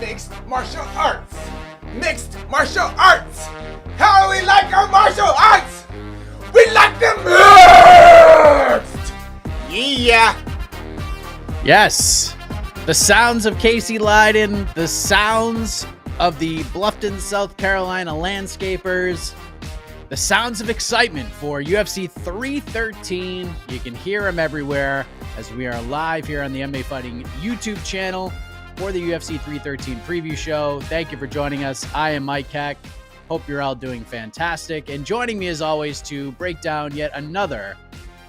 Mixed martial arts. Mixed martial arts. How do we like our martial arts? We like them mixed. Yeah. Yes. The sounds of Casey Leiden, the sounds of the Bluffton, South Carolina landscapers, the sounds of excitement for UFC 313. You can hear them everywhere as we are live here on the MMA Fighting YouTube channel for the UFC 313 preview show. Thank you for joining us. I am Mike Heck. Hope you're all doing fantastic. And joining me as always to break down yet another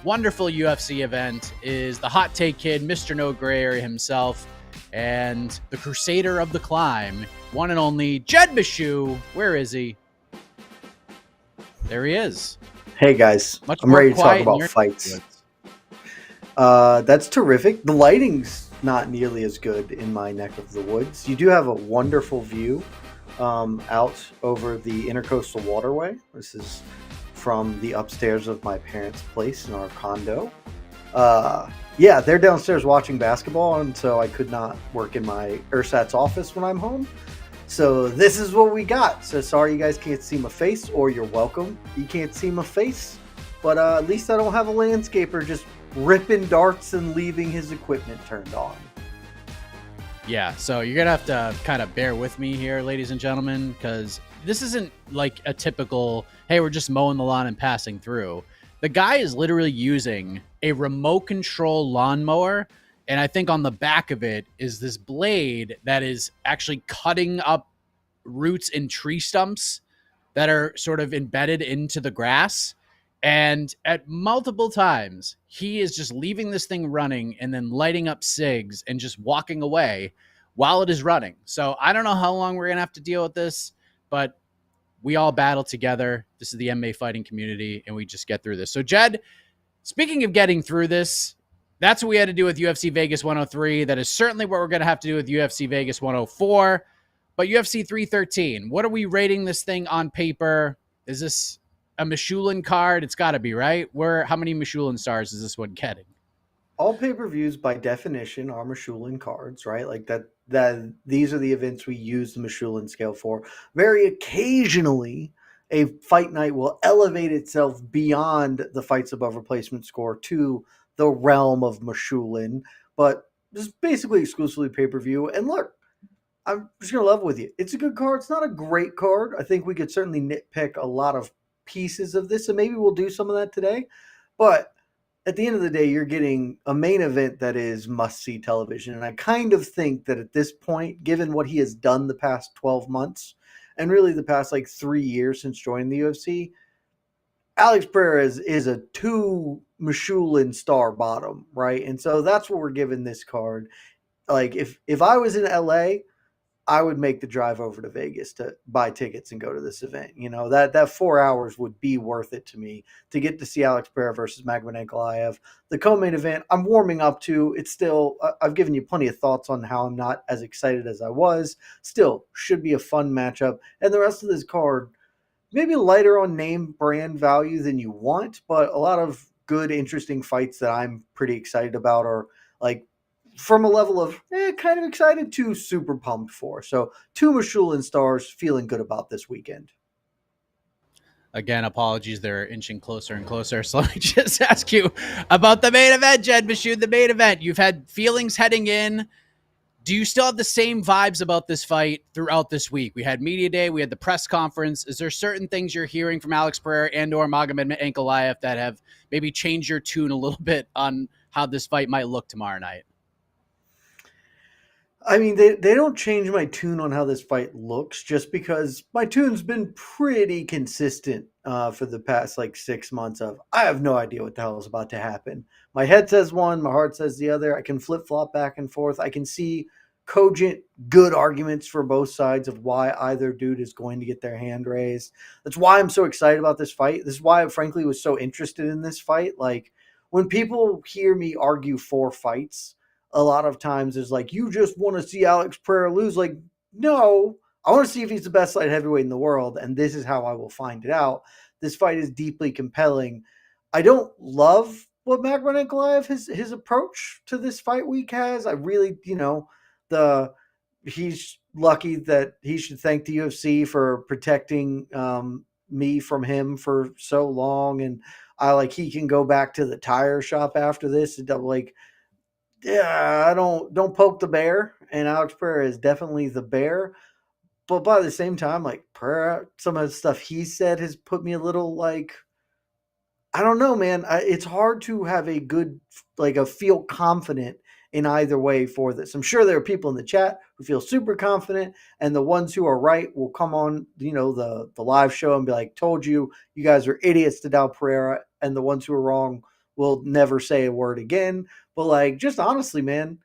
wonderful UFC event is the hot take kid, Mr. No Gray Area himself, and the crusader of the climb, one and only Jed Meshew. Where is he? There he is. Hey guys, Much I'm more ready to talk quiet in about your fights. That's terrific. The lighting's not nearly as good in my neck of the woods. You do have a wonderful view out over the Intercoastal Waterway. This is from the upstairs of my parents' place in our condo. Yeah, they're downstairs watching basketball, and so I could not work in my ersatz office when I'm home. So this is what we got. So sorry you guys can't see my face, or you're welcome. You can't see my face, but at least I don't have a landscaper just ripping darts and leaving his equipment turned on. Yeah, so you're going to have to kind of bear with me here, ladies and gentlemen, because this isn't like a typical, hey, we're just mowing the lawn and passing through. The guy is literally using a remote control lawnmower, and I think on the back of it is this blade that is actually cutting up roots and tree stumps that are sort of embedded into the grass. And at multiple times, he is just leaving this thing running and then lighting up cigs and just walking away while it is running. So I don't know how long we're going to have to deal with this, but we all battle together. This is the MMA fighting community, and we just get through this. So, Jed, speaking of getting through this, that's what we had to do with UFC Vegas 103. That is certainly what we're going to have to do with UFC Vegas 104. But UFC 313, what are we rating this thing on paper? Is this a Meshulin card? It's got to be, right? How many Meshulin stars is this one getting? All pay-per-views by definition are Meshulin cards, right? Like that these are the events we use the Meshulin scale for. Very occasionally, a fight night will elevate itself beyond the fights above replacement score to the realm of Meshulin, but this is basically exclusively pay-per-view. And look, I'm just going to level with you. It's a good card. It's not a great card. I think we could certainly nitpick a lot of pieces of this, and maybe we'll do some of that today. But at the end of the day, you're getting a main event that is must-see television. And I kind of think that at this point, given what he has done the past 12 months, and really the past 3 years since joining the UFC, Alex Pereira is a 2 Meshulin star bottom, right? And so that's what we're giving this card. Like, if I was in LA, I would make the drive over to Vegas to buy tickets and go to this event. You know, that 4 hours would be worth it to me to get to see Alex Pereira versus Magomed Ankalaev. The co-main event, I'm warming up to. It's still, I've given you plenty of thoughts on how I'm not as excited as I was. Still, should be a fun matchup. And the rest of this card, maybe lighter on name brand value than you want, but a lot of good, interesting fights that I'm pretty excited about, or from a level of kind of excited to super pumped for. So 2 Meshulin stars, feeling good about this weekend. Again, apologies, they're inching closer and closer. So let me just ask you about the main event, Jed Meshew, the main event. You've had feelings heading in. Do you still have the same vibes about this fight throughout this week? We had media day, we had the press conference. Is there certain things you're hearing from Alex Pereira and or Magomed Ankalaev that have maybe changed your tune a little bit on how this fight might look tomorrow night? I mean, they don't change my tune on how this fight looks, just because my tune's been pretty consistent for the past 6 months of, I have no idea what the hell is about to happen. My head says one, my heart says the other. I can flip-flop back and forth. I can see cogent, good arguments for both sides of why either dude is going to get their hand raised. That's why I'm so excited about this fight. This is why I frankly was so interested in this fight. When people hear me argue for fights, a lot of times is you just want to see Alex Pereira lose. No, I want to see if he's the best light heavyweight in the world, and this is how I will find it out. This fight is deeply compelling. I don't love what Magomed Ankalaev, his approach to this fight week has. I really, he's lucky that he should thank the UFC for protecting me from him for so long, and I like he can go back to the tire shop after this. And like, yeah, I don't poke the bear, and Alex Pereira is definitely the bear. But by the same time, like Pereira, some of the stuff he said has put me a little like I don't know, man. It's hard to have a good, like, a feel confident in either way for this. I'm sure there are people in the chat who feel super confident, and the ones who are right will come on, the live show and be like, "Told you, you guys are idiots to doubt Pereira," and the ones who are wrong will never say a word again. But like, just honestly, man,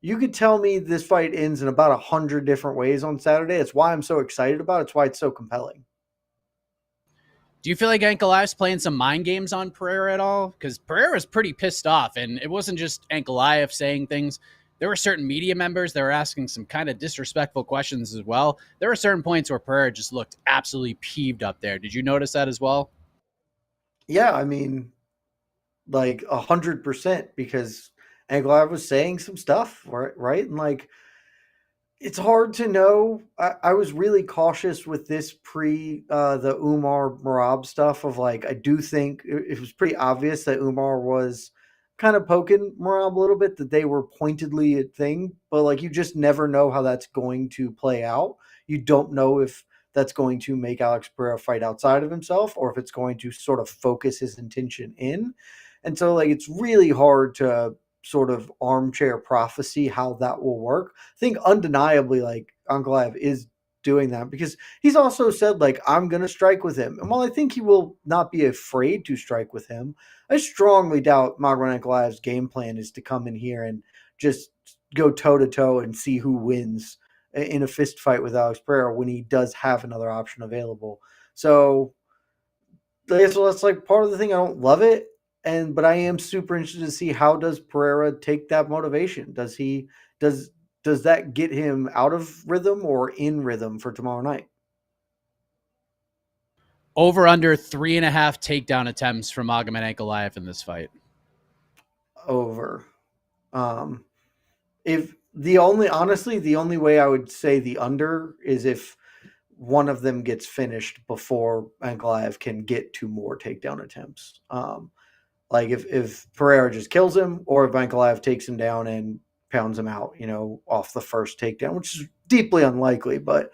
you could tell me this fight ends in about 100 different ways on Saturday. It's why I'm so excited about it. It's why it's so compelling. Do you feel like Ankalaev's playing some mind games on Pereira at all? Because Pereira's pretty pissed off, and it wasn't just Ankalaev saying things. There were certain media members that were asking some kind of disrespectful questions as well. There were certain points where Pereira just looked absolutely peeved up there. Did you notice that as well? Yeah, I mean, like 100% because Aguilar was saying some stuff, right? And like it's hard to know. I was really cautious with this pre the Umar Marab stuff of like I do think it was pretty obvious that Umar was kind of poking Marab a little bit that they were pointedly a thing, but like you just never know how that's going to play out. You don't know if that's going to make Alex Pereira fight outside of himself or if it's going to sort of focus his intention in. And so like it's really hard to sort of armchair prophecy how that will work. I think undeniably like Ankalaev is doing that because he's also said like I'm going to strike with him. And while I think he will not be afraid to strike with him, I strongly doubt Magomed Ankalaev's game plan is to come in here and just go toe to toe and see who wins in a fist fight with Alex Pereira when he does have another option available. So that's like part of the thing. I don't love it, but I am super interested to see how does Pereira take that motivation. Does that get him out of rhythm or in rhythm for tomorrow night? Over under 3.5 takedown attempts from Magomed Ankalaev in this fight. Over. If the only way I would say the under is if one of them gets finished before Ankalaev can get to more takedown attempts. Like if Pereira just kills him, or if Ankalaev takes him down and pounds him out, off the first takedown, which is deeply unlikely. But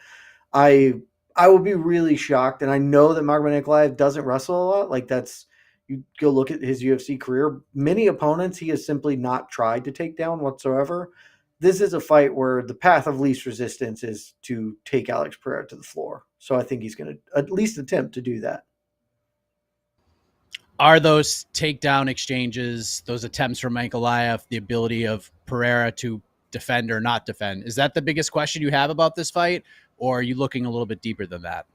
I I would be really shocked, and I know that Magomed Ankalaev doesn't wrestle a lot. Like that's you go look at his UFC career. Many opponents he has simply not tried to take down whatsoever. This is a fight where the path of least resistance is to take Alex Pereira to the floor. So I think he's going to at least attempt to do that. Are those takedown exchanges, those attempts from Ankalaev, the ability of Pereira to defend or not defend, is that the biggest question you have about this fight, or are you looking a little bit deeper than that?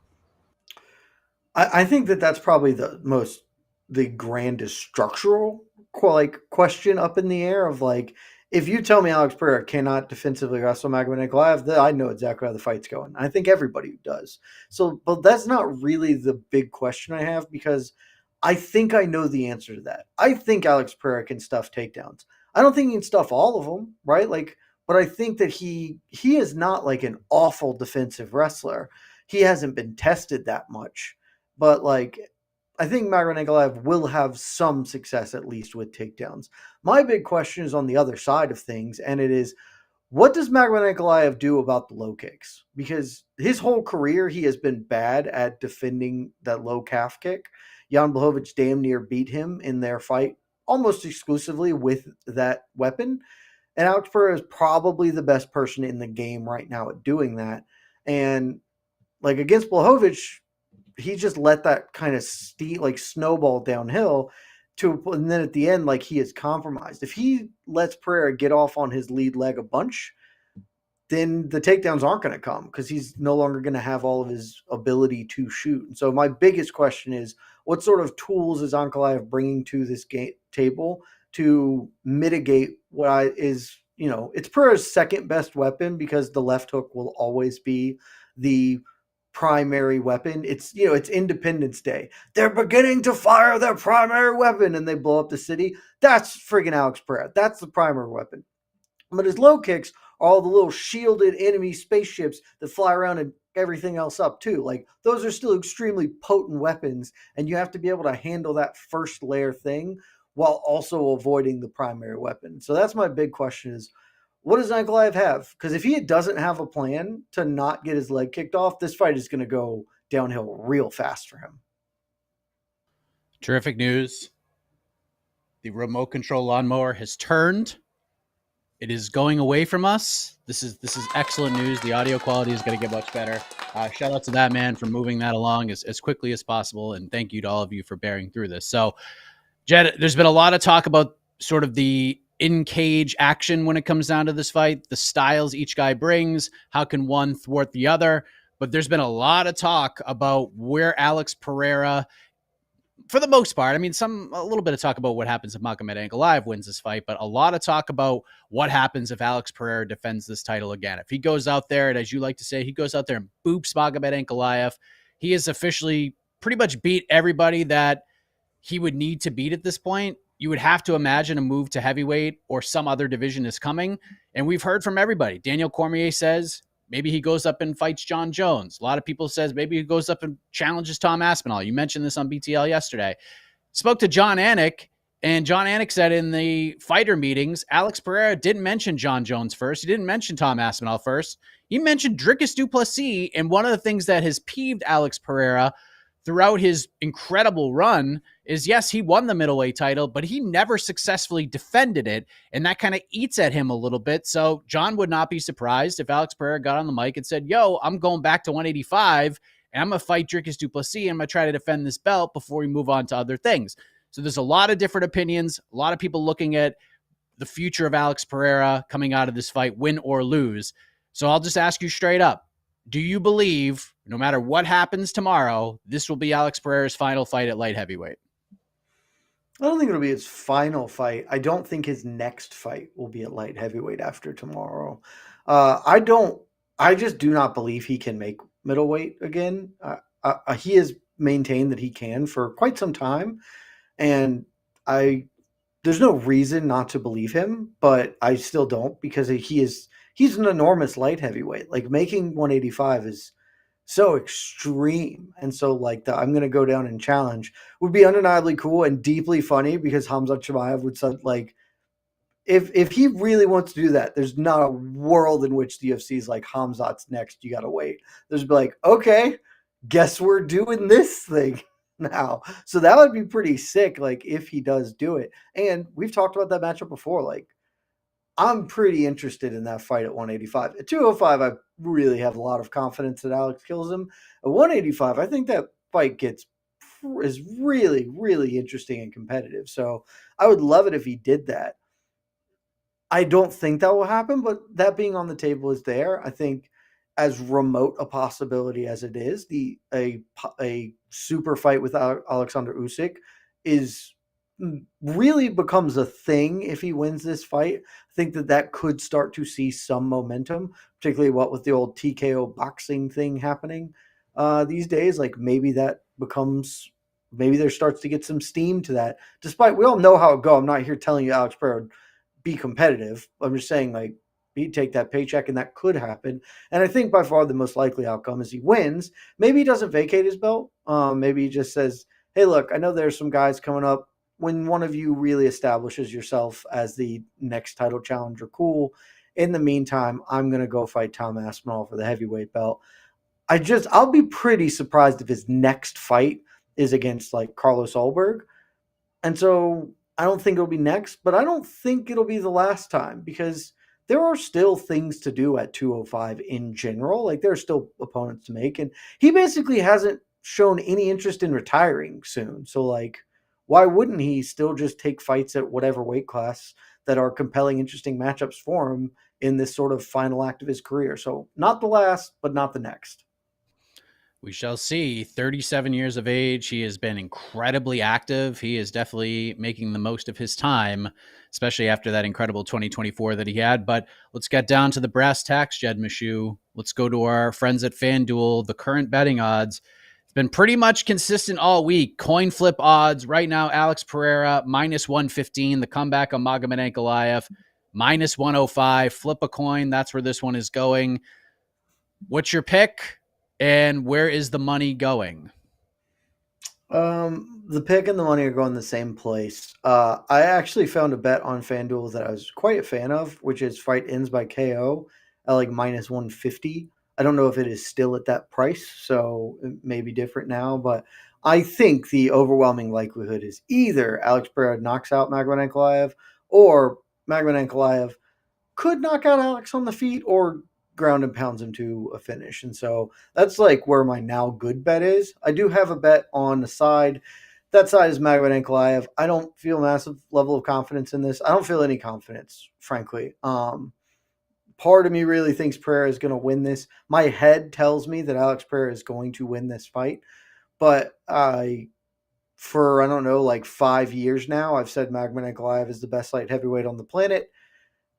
I think that that's probably the grandest structural question up in the air of like, if you tell me Alex Pereira cannot defensively wrestle Magomed Ankalaev, then I know exactly how the fight's going. I think everybody does. So, but that's not really the big question I have because I think I know the answer to that. I think Alex Pereira can stuff takedowns. I don't think he can stuff all of them, right? Like, but I think that he is not like an awful defensive wrestler. He hasn't been tested that much, but like I think Magomed Ankalaev will have some success at least with takedowns. My big question is on the other side of things, and it is what does Magomed Ankalaev do about the low kicks? Because his whole career he has been bad at defending that low calf kick. Jan Blachowicz damn near beat him in their fight almost exclusively with that weapon. And Alex Pereira is probably the best person in the game right now at doing that. And like against Blachowicz, he just let that kind of snowball downhill and then at the end, like he is compromised. If he lets Pereira get off on his lead leg a bunch, then the takedowns aren't going to come because he's no longer going to have all of his ability to shoot. And so my biggest question is, what sort of tools is Ankalaev bringing to this table to mitigate it's Pereira's second best weapon because the left hook will always be the primary weapon. It's Independence Day. They're beginning to fire their primary weapon and they blow up the city. That's friggin' Alex Pereira. That's the primary weapon. But his low kicks are all the little shielded enemy spaceships that fly around and everything else up too. Like those are still extremely potent weapons, and you have to be able to handle that first layer thing while also avoiding the primary weapon. So that's my big question is what does Ankalaev have? Because if he doesn't have a plan to not get his leg kicked off, this fight is going to go downhill real fast for him. Terrific news. The remote control lawnmower has turned. It is going away from us. This is excellent news. The audio quality is going to get much better. Shout out to that man for moving that along as quickly as possible. And thank you to all of you for bearing through this. So, Jed, there's been a lot of talk about sort of the in-cage action when it comes down to this fight, the styles each guy brings, how can one thwart the other. But there's been a lot of talk about where Alex Pereira, for the most part, I mean, a little bit of talk about what happens if Magomed Ankalaev wins this fight, but a lot of talk about what happens if Alex Pereira defends this title again. If he goes out there, and as you like to say, he goes out there and boops Magomed Ankalaev, he has officially pretty much beat everybody that he would need to beat at this point. You would have to imagine a move to heavyweight or some other division is coming. And we've heard from everybody. Daniel Cormier says maybe he goes up and fights John Jones. A lot of people says maybe he goes up and challenges Tom Aspinall. You mentioned this on BTL yesterday. Spoke to John Anik, and John Anik said in the fighter meetings, Alex Pereira didn't mention John Jones first. He didn't mention Tom Aspinall first. He mentioned Dricus du Plessis, and one of the things that has peeved Alex Pereira throughout his incredible run is, yes, he won the middleweight title, but he never successfully defended it, and that kind of eats at him a little bit. So John would not be surprised if Alex Pereira got on the mic and said, yo, I'm going back to 185, and I'm going to fight Dricus du Plessis, and I'm going to try to defend this belt before we move on to other things. So there's a lot of different opinions, a lot of people looking at the future of Alex Pereira coming out of this fight, win or lose. So I'll just ask you straight up. Do you believe, no matter what happens tomorrow, this will be Alex Pereira's final fight at light heavyweight? I don't think it'll be his final fight. I don't think his next fight will be at light heavyweight after tomorrow. I just do not believe he can make middleweight again. He has maintained that he can for quite some time, and there's no reason not to believe him, but I still don't, because he's an enormous light heavyweight. Like, making 185 is so extreme. And so, like, I'm going to go down and challenge would be undeniably cool and deeply funny, because Khamzat Chimaev would say, like, if he really wants to do that, there's not a world in which the UFC is like, Khamzat's next, you got to wait. There's be like, okay, guess we're doing this thing now. So that would be pretty sick, like, if he does do it. And we've talked about that matchup before. Like, I'm pretty interested in that fight at 185. At 205, I really have a lot of confidence that Alex kills him. At 185, I think that fight is really, really interesting and competitive. So I would love it if he did that. I don't think that will happen, but that being on the table is there. I think as remote a possibility as it is, a super fight with Alexander Usyk really becomes a thing if he wins this fight. I think that could start to see some momentum, particularly what with the old TKO boxing thing happening these days. Like, maybe there starts to get some steam to that. Despite we all know how it go. I'm not here telling you Alex Pereira would be competitive. I'm just saying, like, he'd take that paycheck, and that could happen. And I think by far the most likely outcome is he wins. Maybe he doesn't vacate his belt. Maybe he just says, hey, look, I know there's some guys coming up. When one of you really establishes yourself as the next title challenger, cool. In the meantime, I'm going to go fight Tom Aspinall for the heavyweight belt. I'll be pretty surprised if his next fight is against, like, Carlos Ulberg. And so I don't think it'll be next, but I don't think it'll be the last time, because there are still things to do at 205 in general. Like, there are still opponents to make, and he basically hasn't shown any interest in retiring soon. So, like, why wouldn't he still just take fights at whatever weight class that are compelling, interesting matchups for him in this sort of final act of his career? So not the last, but not the next. We shall see. 37 years of age. He has been incredibly active. He is definitely making the most of his time, especially after that incredible 2024 that he had. But let's get down to the brass tacks, Jed Meshew. Let's go to our friends at FanDuel. The current betting odds. It's been pretty much consistent all week. Coin flip odds. Right now, Alex Pereira, -115. The comeback on Magomed Ankalaev, minus 105. Flip a coin. That's where this one is going. What's your pick? And where is the money going? The pick and the money are going the same place. I actually found a bet on FanDuel that I was quite a fan of, which is fight ends by KO at like minus 150. I don't know if it is still at that price, so it may be different now, but I think the overwhelming likelihood is either Alex Pereira knocks out Magomed Ankalaev or Magomed Ankalaev could knock out Alex on the feet or ground and pounds him to a finish. And so that's like where my now good bet is. I do have a bet on the side. That side is Magomed Ankalaev. I don't feel a massive level of confidence in this. I don't feel any confidence, frankly. Part of me really thinks Pereira is going to win this. My head tells me that Alex Pereira is going to win this fight. But for, I don't know, like 5 years now, I've said Magomed Ankalaev is the best light heavyweight on the planet.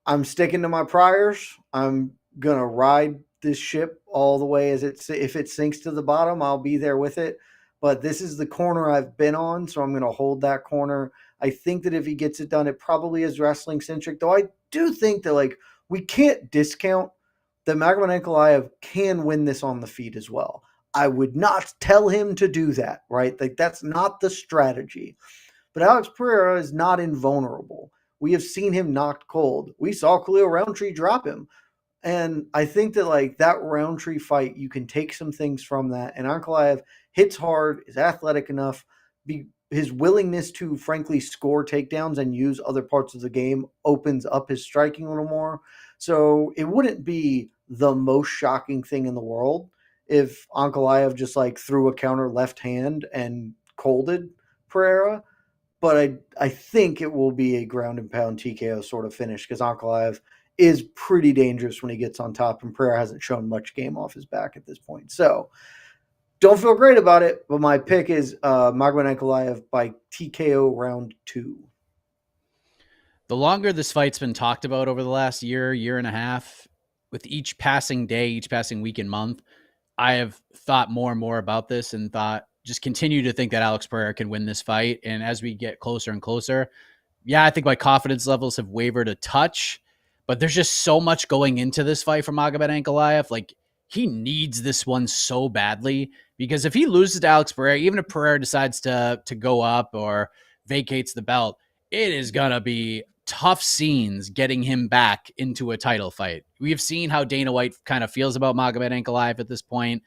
I'm sticking to my priors. I'm gonna ride this ship all the way as if it sinks to the bottom, I'll be there with it. But this is the corner I've been on, so I'm gonna hold that corner. I think that if he gets it done, it probably is wrestling centric. Though I do think that like we can't discount that Magomed Ankalaev can win this on the feet as well. I would not tell him to do that, right? Like that's not the strategy. But Alex Pereira is not invulnerable. We have seen him knocked cold. We saw Khalil Roundtree drop him. And I think that like that Roundtree fight, you can take some things from that. And Ankalaev hits hard, is athletic enough. His willingness to frankly score takedowns and use other parts of the game opens up his striking a little more. So it wouldn't be the most shocking thing in the world if Ankalaev just like threw a counter left hand and colded Pereira. But I think it will be a ground and pound TKO sort of finish because Ankalaev is pretty dangerous when he gets on top, and Pereira hasn't shown much game off his back at this point. So don't feel great about it, but my pick is Magomed Ankalaev by TKO round 2. The longer this fight's been talked about over the last year and a half, with each passing day, each passing week and month, I have thought more and more about this and thought, just continue to think that Alex Pereira can win this fight. And as we get closer and closer, I think my confidence levels have wavered a touch, but there's just so much going into this fight for Magomed Ankalaev. Like he needs this one so badly because if he loses to Alex Pereira, even if Pereira decides to go up or vacates the belt, it is going to be tough scenes getting him back into a title fight. We have seen how Dana White kind of feels about Magomed Ankalaev at this point.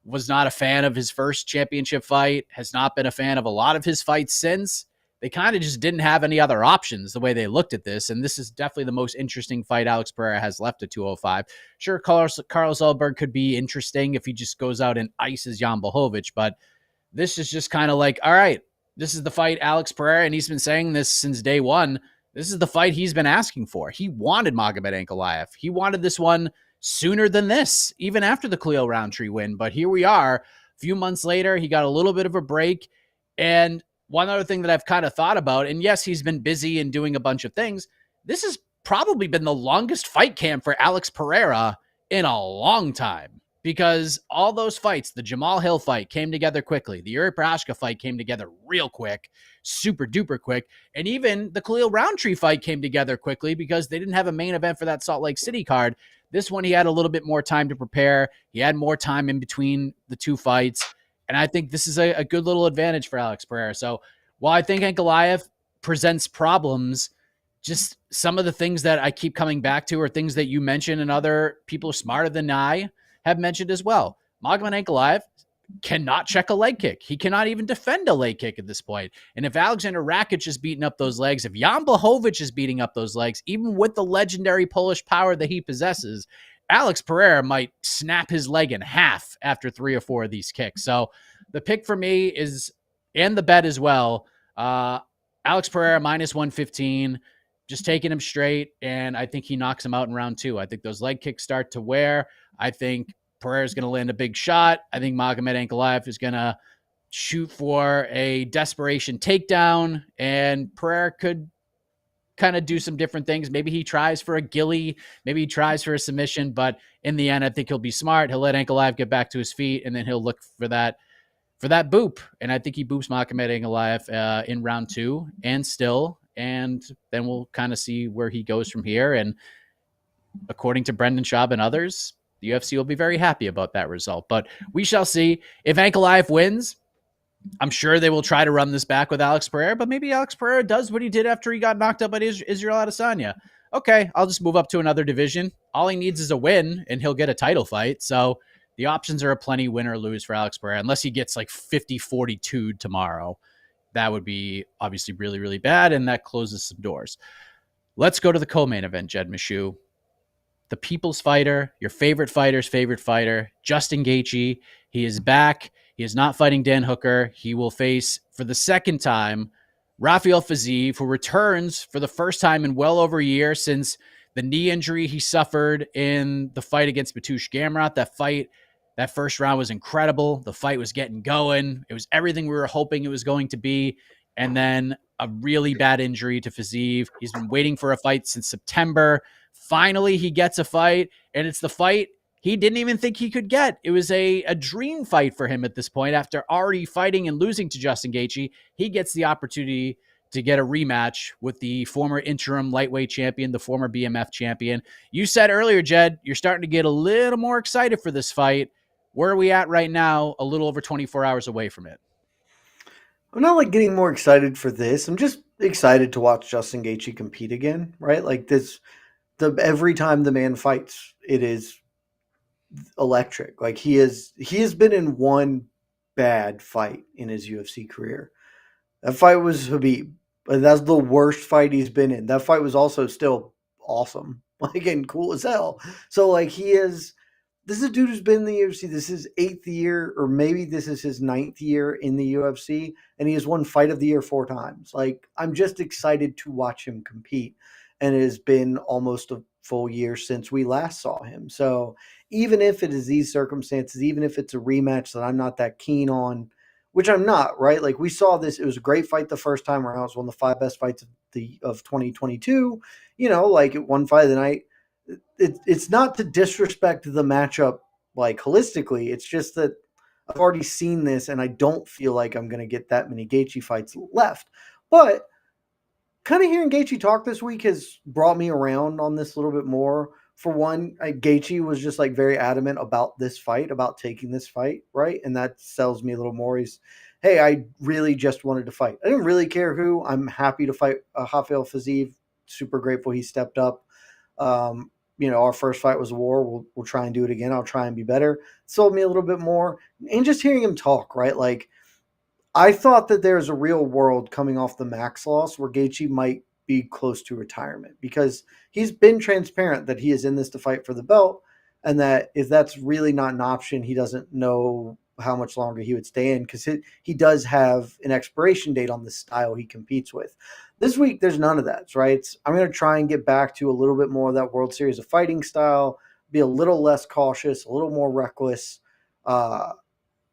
Was not a fan of his first championship fight, has not been a fan of a lot of his fights since. They kind of just didn't have any other options the way they looked at this, and this is definitely the most interesting fight Alex Pereira has left at 205. Sure, Carlos Alberg could be interesting if he just goes out and ices Jan Blachowicz, but this is just kind of like, all right, this is the fight Alex Pereira, and he's been saying this since day one, this is the fight he's been asking for. He wanted Magomed Ankalaev. He wanted this one sooner than this, even after the Khalil Roundtree win. But here we are, a few months later, he got a little bit of a break. And one other thing that I've kind of thought about, and yes, he's been busy and doing a bunch of things. This has probably been the longest fight camp for Alex Pereira in a long time because all those fights, the Jamal Hill fight came together quickly. The Yuri Prochazka fight came together real quick, super duper quick. And even the Khalil Roundtree fight came together quickly because they didn't have a main event for that Salt Lake City card. This one, he had a little bit more time to prepare. He had more time in between the two fights. And I think this is a good little advantage for Alex Pereira. So while I think Ankalaev presents problems, just some of the things that I keep coming back to are things that you mentioned and other people smarter than I have mentioned as well. Magomed Ankalaev cannot check a leg kick. He cannot even defend a leg kick at this point. And if Alexander Rakic is beating up those legs, if Jan Blachowicz is beating up those legs, even with the legendary Polish power that he possesses, Alex Pereira might snap his leg in half after 3 or 4 of these kicks. So the pick for me is, and the bet as well, Alex Pereira minus 115, just taking him straight, and I think he knocks him out in round 2. I think those leg kicks start to wear. I think Pereira's going to land a big shot. I think Magomed Ankalaev is going to shoot for a desperation takedown, and Pereira could kind of do some different things. Maybe he tries for a gilly, maybe he tries for a submission, but in the end, I think he'll be smart. He'll let Ankalaev get back to his feet, and then he'll look for that boop. And I think he boops Magomed Ankalaev in round 2, and still and then we'll kind of see where he goes from here. And according to Brendan Schaub and others, the UFC will be very happy about that result. But we shall see. If Ankalaev wins, I'm sure they will try to run this back with Alex Pereira, but maybe Alex Pereira does what he did after he got knocked out by Israel Adesanya. Okay, I'll just move up to another division. All he needs is a win, and he'll get a title fight. So the options are a plenty win or lose for Alex Pereira, unless he gets like 50-42 tomorrow. That would be obviously really, really bad, and that closes some doors. Let's go to the co-main event, Jed Meshew. The people's fighter, your favorite fighter's favorite fighter, Justin Gaethje. He is back. He is not fighting Dan Hooker. He will face, for the second time, Rafael Fiziev, who returns for the first time in well over a year since the knee injury he suffered in the fight against Mateusz Gamrot. That first round was incredible. The fight was getting going. It was everything we were hoping it was going to be. And then a really bad injury to Fiziev. He's been waiting for a fight since September. Finally, he gets a fight, and it's the fight he didn't even think he could get. It was a dream fight for him at this point. After already fighting and losing to Justin Gaethje, he gets the opportunity to get a rematch with the former interim lightweight champion, the former BMF champion. You said earlier, Jed, you're starting to get a little more excited for this fight. Where are we at right now, a little over 24 hours away from it? I'm not like getting more excited for this. I'm just excited to watch Justin Gaethje compete again, right? Like this, every time the man fights, it is electric. Like he has been in one bad fight in his UFC career. That fight was Habib. That's the worst fight he's been in. That fight was also still awesome, like, and cool as hell. So like this is a dude who's been in the UFC. This is his 8th year, or maybe this is his 9th year in the UFC, and he has won Fight of the Year 4 times. Like, I'm just excited to watch him compete. And it has been almost a full year since we last saw him. So even if it is these circumstances, even if it's a rematch that I'm not that keen on, which I'm not, right? Like, we saw this. It was a great fight the first time around. It was one of the 5 best fights of 2022. You know, like, at one fight of the night. It's not to disrespect the matchup, like, holistically. It's just that I've already seen this, and I don't feel like I'm going to get that many Gaethje fights left. But kind of hearing Gaethje talk this week has brought me around on this a little bit more. For one, Gaethje was just like very adamant about this fight, about taking this fight, right? And that sells me a little more. He's, hey, I really just wanted to fight. I didn't really care who. I'm happy to fight Rafael Fiziev. Super grateful he stepped up. You know, our first fight was a war. We'll try and do it again. I'll try and be better. Sold me a little bit more. And just hearing him talk, right? Like, I thought that there's a real world coming off the Max loss where Gaethje might be close to retirement, because he's been transparent that he is in this to fight for the belt, and that if that's really not an option, he doesn't know how much longer he would stay in, because he does have an expiration date on the style he competes with. This week, there's none of that, right? I'm going to try and get back to a little bit more of that World Series of Fighting style, be a little less cautious, a little more reckless.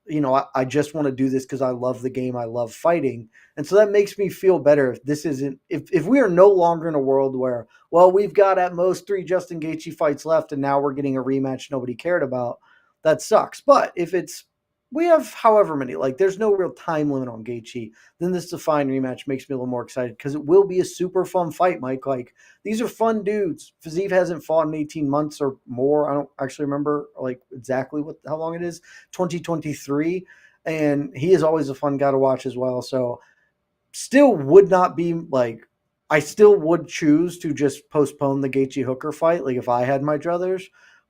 You know, I just want to do this because I love the game. I love fighting. And so that makes me feel better if this isn't, if we are no longer in a world where, well, we've got at most 3 Justin Gaethje fights left and now we're getting a rematch nobody cared about. That sucks. But if it's, we have however many, like, there's no real time limit on Gaethje, then this defined rematch makes me a little more excited, because it will be a super fun fight, Mike. Like, these are fun dudes. Fiziev hasn't fought in 18 months or more. I don't actually remember, like, exactly how long it is, 2023. And he is always a fun guy to watch as well. So still would not be, like, I still would choose to just postpone the Gaethje Hooker fight, like, if I had my druthers.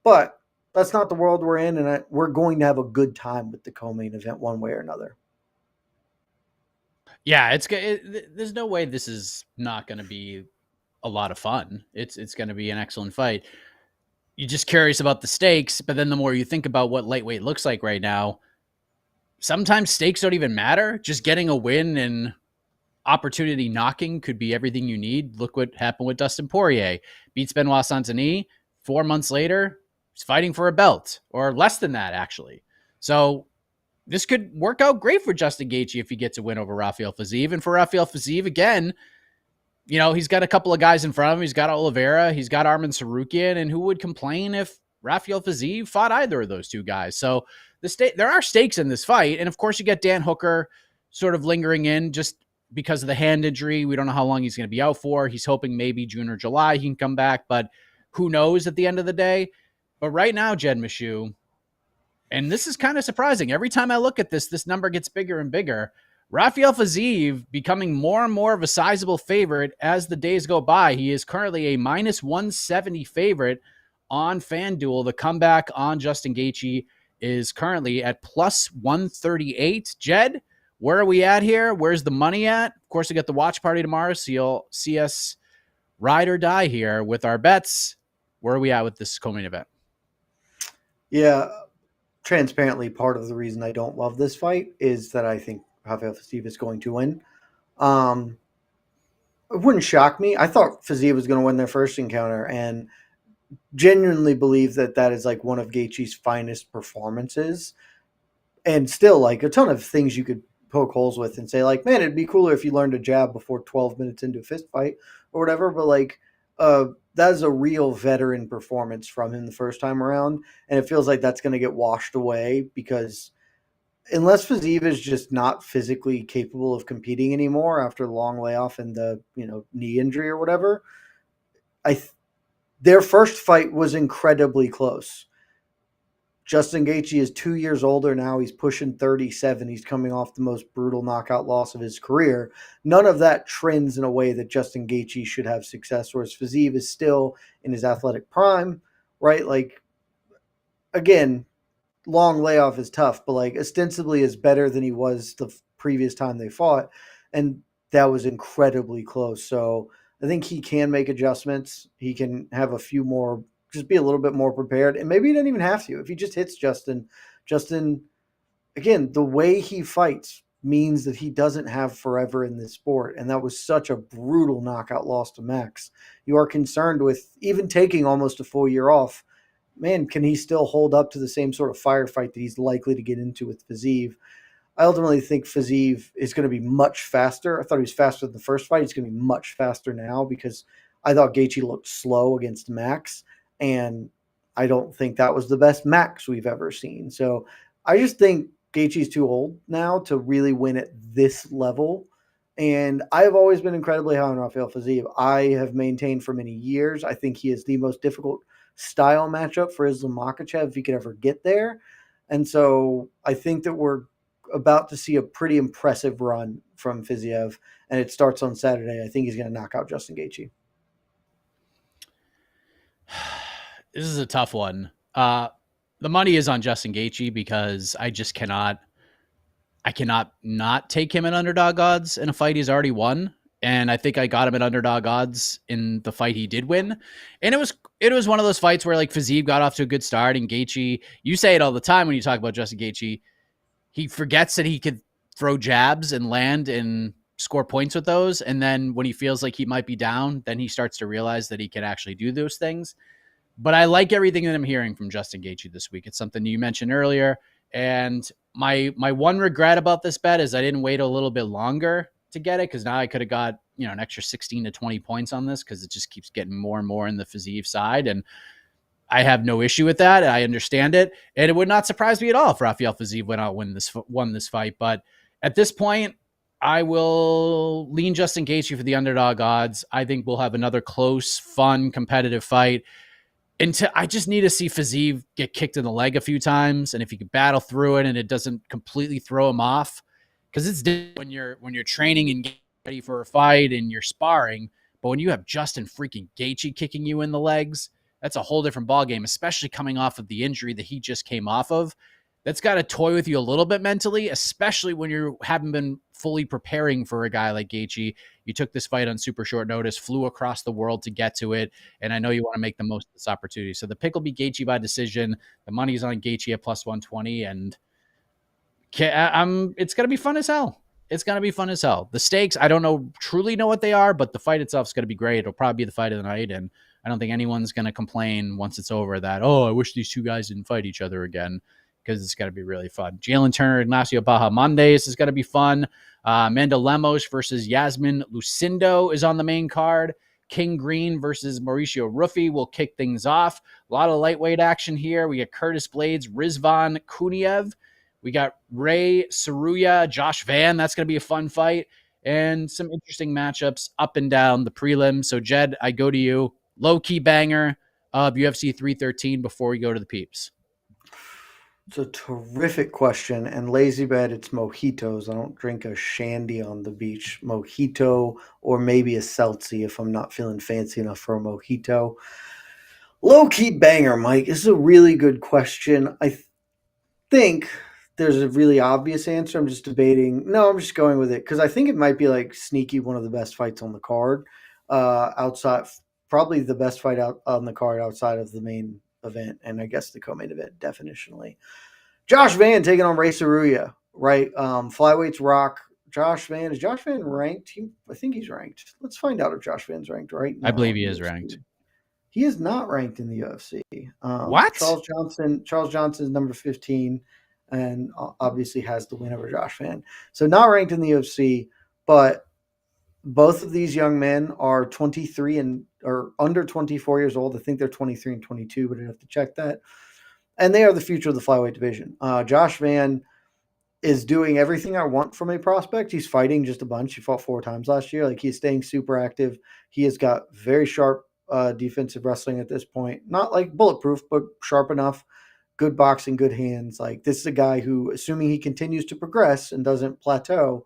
But that's not the world we're in, and we're going to have a good time with the co-main event one way or another. Yeah, there's no way this is not going to be a lot of fun. It's going to be an excellent fight. You're just curious about the stakes, but then the more you think about what lightweight looks like right now, sometimes stakes don't even matter. Just getting a win and opportunity knocking could be everything you need. Look what happened with Dustin Poirier. Beats Benoit Saint-Denis. 4 months later, he's fighting for a belt, or less than that, actually. So this could work out great for Justin Gaethje if he gets a win over Rafael Fiziev. And for Rafael Fiziev, again, you know, he's got a couple of guys in front of him. He's got Oliveira. He's got Arman Tsarukyan. And who would complain if Rafael Fiziev fought either of those two guys? So there are stakes in this fight. And, of course, you get Dan Hooker sort of lingering in. Just because of the hand injury. We don't know how long he's going to be out for. He's hoping maybe June or July he can come back, but who knows at the end of the day. But right now, Jed Meshew, and this is kind of surprising. Every time I look at this number gets bigger and bigger. Rafael Fiziev becoming more and more of a sizable favorite as the days go by. He is currently a minus 170 favorite on FanDuel. The comeback on Justin Gaethje is currently at plus 138. Jed, where are we at here? Where's the money at? Of course, we got the watch party tomorrow, so you'll see us ride or die here with our bets. Where are we at with this co-main event? Yeah, transparently, part of the reason I don't love this fight is that I think Rafael Fiziev is going to win. It wouldn't shock me. I thought Fiziev was going to win their first encounter, and genuinely believe that that is like one of Gaethje's finest performances. And still, like, a ton of things you could poke holes with and say, like, man, it'd be cooler if you learned a jab before 12 minutes into a fist fight or whatever. But like, that is a real veteran performance from him the first time around, and it feels like that's going to get washed away because unless Fiziev is just not physically capable of competing anymore after the long layoff and the knee injury or whatever, their first fight was incredibly close. Justin Gaethje is 2 years older now. He's pushing 37. He's coming off the most brutal knockout loss of his career. None of that trends in a way that Justin Gaethje should have success, whereas Fiziev is still in his athletic prime, right? Like, again, long layoff is tough, but like ostensibly is better than he was the previous time they fought. And that was incredibly close. So I think he can make adjustments. He can have a few more, just be a little bit more prepared. And maybe he doesn't even have to. If he just hits Justin, again, the way he fights means that he doesn't have forever in this sport. And that was such a brutal knockout loss to Max. You are concerned with even taking almost a full year off. Man, can he still hold up to the same sort of firefight that he's likely to get into with Fiziev? I ultimately think Fiziev is going to be much faster. I thought he was faster than the first fight. He's going to be much faster now because I thought Gaethje looked slow against Max, and I don't think that was the best Max we've ever seen. So I just think Gaethje's too old now to really win at this level. And I have always been incredibly high on Rafael Fiziev. I have maintained for many years. I think he is the most difficult style matchup for Islam Makhachev if he could ever get there. And so I think that we're about to see a pretty impressive run from Fiziev, and it starts on Saturday. I think he's going to knock out Justin Gaethje. This is a tough one. The money is on Justin Gaethje because I cannot not take him at underdog odds in a fight he's already won. And I think I got him at underdog odds in the fight he did win. And it was one of those fights where like Fiziev got off to a good start, and Gaethje, you say it all the time when you talk about Justin Gaethje, he forgets that he could throw jabs and land and score points with those. And then when he feels like he might be down, then he starts to realize that he can actually do those things. But I like everything that I'm hearing from Justin Gaethje this week. It's something you mentioned earlier. And my one regret about this bet is I didn't wait a little bit longer to get it, because now I could have got an extra 16 to 20 points on this, because it just keeps getting more and more in the Fiziev side, and I have no issue with that. I understand it, and it would not surprise me at all if Rafael Fiziev won this fight. But at this point, I will lean Justin Gaethje for the underdog odds. I think we'll have another close, fun, competitive fight. I just need to see Fiziev get kicked in the leg a few times, and if he can battle through it and it doesn't completely throw him off. Because it's different when you're training and getting ready for a fight and you're sparring, but when you have Justin freaking Gaethje kicking you in the legs, that's a whole different ballgame, especially coming off of the injury that he just came off of. That's got to toy with you a little bit mentally, especially when you haven't been fully preparing for a guy like Gaethje. You took this fight on super short notice, flew across the world to get to it, and I know you want to make the most of this opportunity. So the pick will be Gaethje by decision. The money's on Gaethje at plus 120, and it's going to be fun as hell. It's going to be fun as hell. The stakes, I don't truly know what they are, but the fight itself is going to be great. It'll probably be the fight of the night, and I don't think anyone's going to complain once it's over that, oh, I wish these two guys didn't fight each other again, because it's going to be really fun. Jaylen Turner, Ignacio Bahamondes is going to be fun. Amanda Lemos versus Yasmin Lucindo is on the main card. King Green versus Mauricio Ruffi will kick things off. A lot of lightweight action here. We got Curtis Blades, Rizvan Kuniev. We got Ray Saruya, Josh Van. That's going to be a fun fight. and some interesting matchups up and down the prelim. So, Jed, I go to you. Low-key banger of UFC 313 before we go to the peeps. It's a terrific question. And lazy bed, it's mojitos. I don't drink a shandy on the beach. Mojito or maybe a seltzy if I'm not feeling fancy enough for a mojito. Low key banger, Mike. This is a really good question. I think there's a really obvious answer. I'm just debating. No, I'm just going with it because I think it might be like sneaky one of the best fights on the card. Outside, probably the best fight out on the card outside of the main event, and I guess the co-main event definitionally. Josh Van taking on Ray Saruya, right? Flyweights rock. Josh Van, is Josh Van ranked? I think he's ranked. Let's find out if Josh Van's ranked right I now believe in he the is UFC. ranked. He is not ranked in the UFC. What? Charles Johnson is number 15 and obviously has the win over Josh Van. So not ranked in the UFC, but both of these young men are 23 and or under 24 years old. I think they're 23 and 22, but I'd have to check that. And they are the future of the flyweight division. Josh Van is doing everything I want from a prospect. He's fighting just a bunch. He fought 4 times last year. Like he's staying super active. He has got very sharp defensive wrestling at this point. Not like bulletproof, but sharp enough. Good boxing, good hands. Like this is a guy who, assuming he continues to progress and doesn't plateau,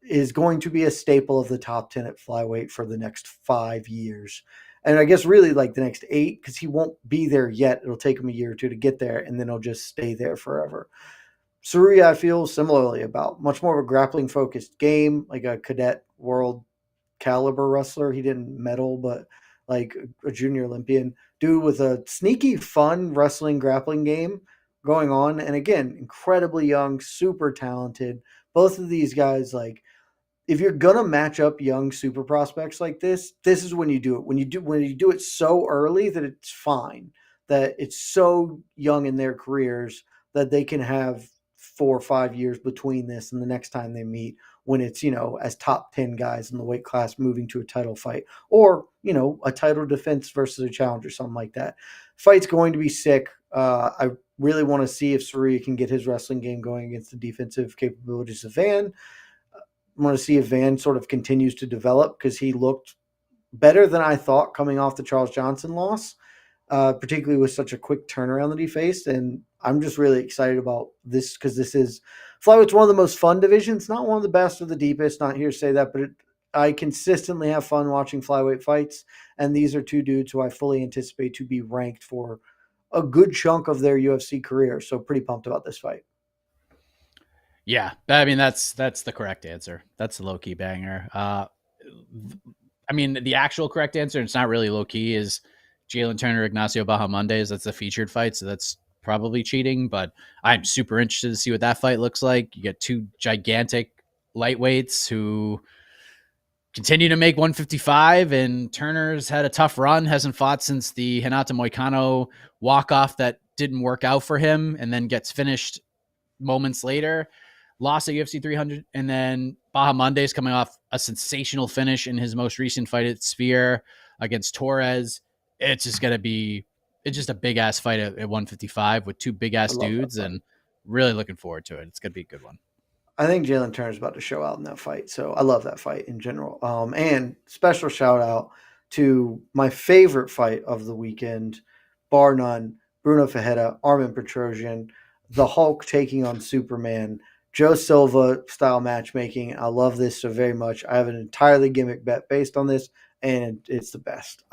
is going to be a staple of the top 10 at flyweight for the next 5 years. And I guess really like the next 8, because he won't be there yet. It'll take him a year or two to get there, and then he'll just stay there forever. Saruya, I feel similarly about. Much more of a grappling focused game, like a cadet world caliber wrestler. He didn't medal, but like a junior Olympian dude with a sneaky, fun wrestling grappling game going on. And again, incredibly young, super talented. Both of these guys, like, if you're gonna match up young super prospects like this is when you do it. When you do it so early that it's fine, that it's so young in their careers that they can have 4 or 5 years between this and the next time they meet, when it's, as top 10 guys in the weight class moving to a title fight, or a title defense versus a challenger, something like that. Fight's going to be sick. I really want to see if Saruya can get his wrestling game going against the defensive capabilities of Van. I want to see if Van sort of continues to develop, because he looked better than I thought coming off the Charles Johnson loss, particularly with such a quick turnaround that he faced. And I'm just really excited about this, because this is Flyweight's one of the most fun divisions, not one of the best or the deepest, not here to say that, but I consistently have fun watching flyweight fights. And these are 2 dudes who I fully anticipate to be ranked for a good chunk of their UFC career. So pretty pumped about this fight. Yeah, I mean that's the correct answer. That's the low key banger. I mean the actual correct answer, and it's not really low key, is Jaylen Turner, Ignacio Bahamondes. That's the featured fight, so that's probably cheating. But I'm super interested to see what that fight looks like. You get 2 gigantic lightweights who continue to make 155, and Turner's had a tough run. Hasn't fought since the Renato Moicano walk-off that didn't work out for him, and then gets finished moments later. Lost at UFC 300, and then Bahamondes coming off a sensational finish in his most recent fight at Sphere against Torres. It's just a big ass fight at 155 with 2 big ass dudes, and really looking forward to it. It's gonna be a good one. I think Jaylen Turner's about to show out in that fight, so I love that fight in general. And special shout out to my favorite fight of the weekend, bar none, Bruno Ferreira, Armin Petrosian, the Hulk taking on Superman. Joe Silva style matchmaking. I love this so very much. I have an entirely gimmick bet based on this, and it's the best.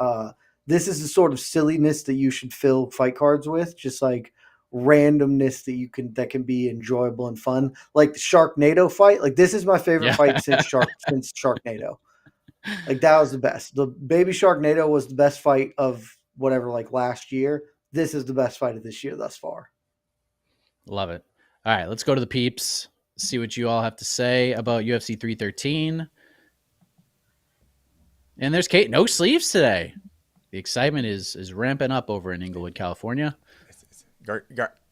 This is the sort of silliness that you should fill fight cards with, just like randomness that can be enjoyable and fun, like the Sharknado fight. Like this is my favorite fight since Sharknado. Like that was the best. The Baby Sharknado was the best fight of whatever, like last year. This is the best fight of this year thus far. Love it. All right, let's go to the peeps. See what you all have to say about UFC 313. And there's Kate. No sleeves today. The excitement is ramping up over in Inglewood, California.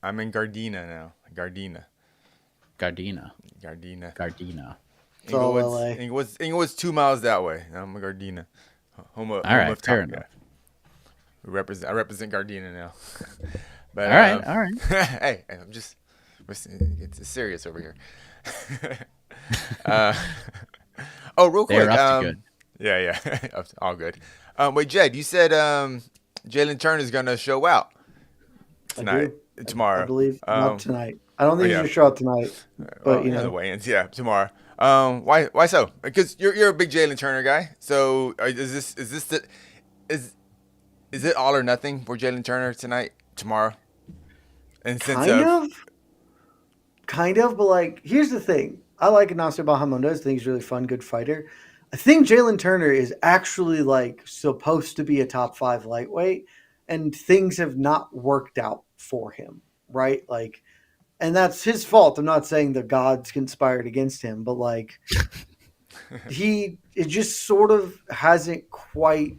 I'm in Gardena now. Gardena. Inglewood's 2 miles that way. I'm in Gardena. Home of fair enough. I represent Gardena now. But, all right. Hey, I'm just. It's serious over here. Oh, real They're quick. up to good. Yeah. All good. Wait, Jed, you said Jaylen Turner is gonna show out I tonight, do. I tomorrow. believe not tonight. I don't Oh think he's yeah. gonna show up tonight, but Well, you the know, weigh-ins, yeah, tomorrow. Why so? Because you're a big Jaylen Turner guy. So is is it all or nothing for Jaylen Turner tomorrow? In the sense kind of, of, kind of. But like, here's the thing: I like Ignacio Bahamondes. I think he's a really fun, good fighter. I think Jaylen Turner is actually like supposed to be a top 5 lightweight, and things have not worked out for him. Right? Like, and that's his fault. I'm not saying the gods conspired against him, but like it just sort of hasn't quite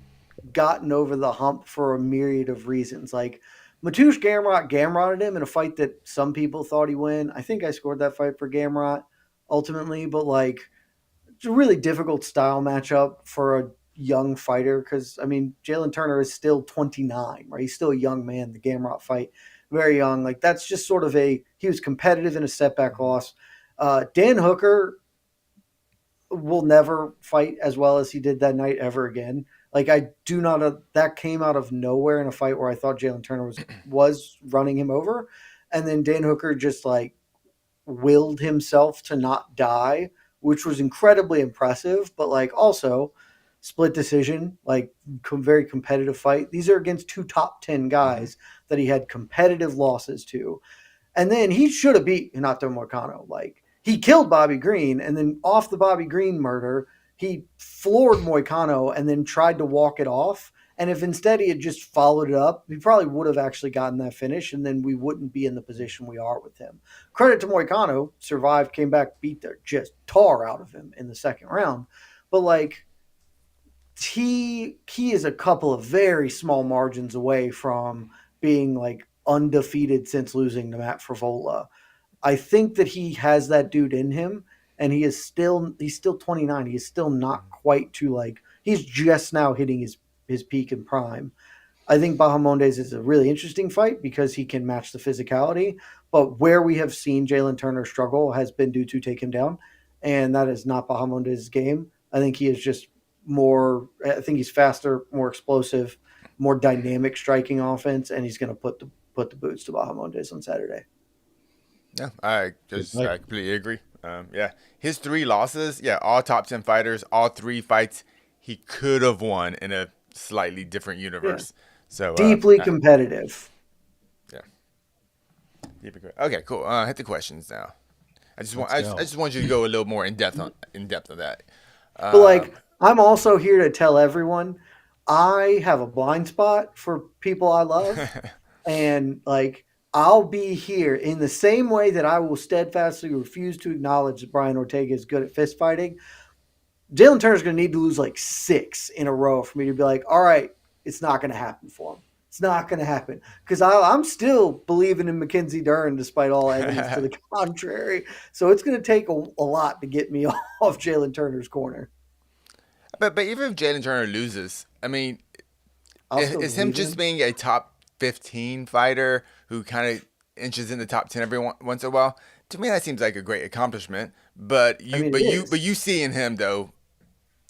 gotten over the hump for a myriad of reasons. Like Mateusz Gamrot him in a fight that some people thought he win. I think I scored that fight for Gamrot ultimately, but like it's a really difficult style matchup for a young fighter because I mean Jaylen Turner is still 29, right? He's still a young man. The Gamrot fight, very young. Like that's just sort of he was competitive in a setback loss. Dan Hooker will never fight as well as he did that night ever again. Like I do not that came out of nowhere in a fight where I thought Jaylen Turner was running him over, and then Dan Hooker just like willed himself to not die, which was incredibly impressive. But like also split decision, like very competitive fight. These are against 2 top 10 guys that he had competitive losses to. And then he should have beat Renato Moicano. Like he killed Bobby Green, and then off the Bobby Green murder, he floored Moicano and then tried to walk it off. And if instead he had just followed it up, he probably would have actually gotten that finish, and then we wouldn't be in the position we are with him. Credit to Moicano, survived, came back, beat the just tar out of him in the second round. But like he is a couple of very small margins away from being like undefeated since losing to Matt Frivola. I think that he has that dude in him, and he's still 29. He's still not quite to like he's just now hitting his peak and prime. I think Bahamondes is a really interesting fight because he can match the physicality, but where we have seen Jaylen Turner struggle has been due to take him down, and that is not Bahamondes' game. I think he is just more. I think he's faster, more explosive, more dynamic striking offense, and he's going to put the boots to Bahamondes on Saturday. yeah, I completely agree. Yeah, his 3 losses, yeah, all top 10 fighters, all 3 fights he could have won in a slightly different Yeah. universe. So Deeply competitive. yeah, okay, cool. Hit the questions now. I just want you to go a little more in depth on that. But like, I'm also here to tell everyone I have a blind spot for people I love. And like, I'll be here in the same way that I will steadfastly refuse to acknowledge that Brian Ortega is good at fist fighting. Jaylen Turner's going to need to lose like 6 in a row for me to be like, all right, it's not going to happen for him. It's not going to happen because I'm still believing in Mackenzie Dern despite all evidence to the contrary. So it's going to take a lot to get me off Jaylen Turner's corner. But even if Jaylen Turner loses, I mean, is him just being a top 15 fighter who kind of inches in the top 10 every once in a while? To me, that seems like a great accomplishment. But you see in him though,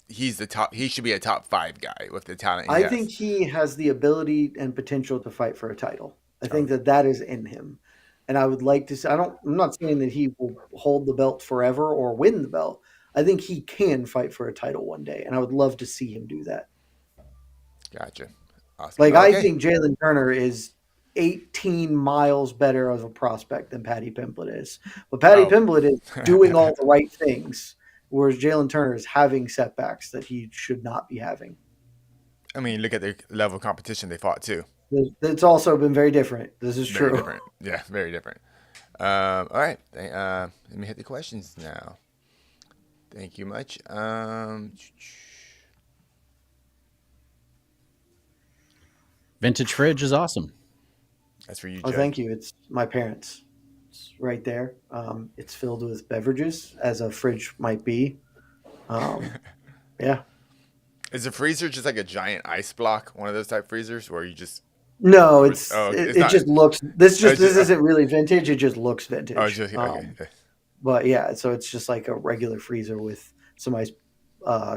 he's the top. He should be a top 5 guy with the talent. I think he has the ability and potential to fight for a title. I think that is in him, and I would like to. I'm not saying that he will hold the belt forever or win the belt. I think he can fight for a title one day, and I would love to see him do that. Gotcha. Awesome. Like I think Jaylen Turner is 18 miles better of a prospect than Paddy Pimblett is, but Paddy Pimblett is doing all the right things, whereas Jaylen Turner is having setbacks that he should not be having. I mean, look at the level of competition they fought too. It's also been very different. This is very true. Different. Yeah, very different. All right. Let me hit the questions now. Thank you much. Vintage fridge is awesome. That's for you, Oh, Jed. thank you. It's my parents. It's right there. It's filled with beverages, as a fridge might be. Yeah. Is the freezer just like a giant ice block, one of those type freezers, where you just? No, it not, just looks. This isn't really vintage. It just looks vintage. Oh, just okay. But yeah, so it's just like a regular freezer with some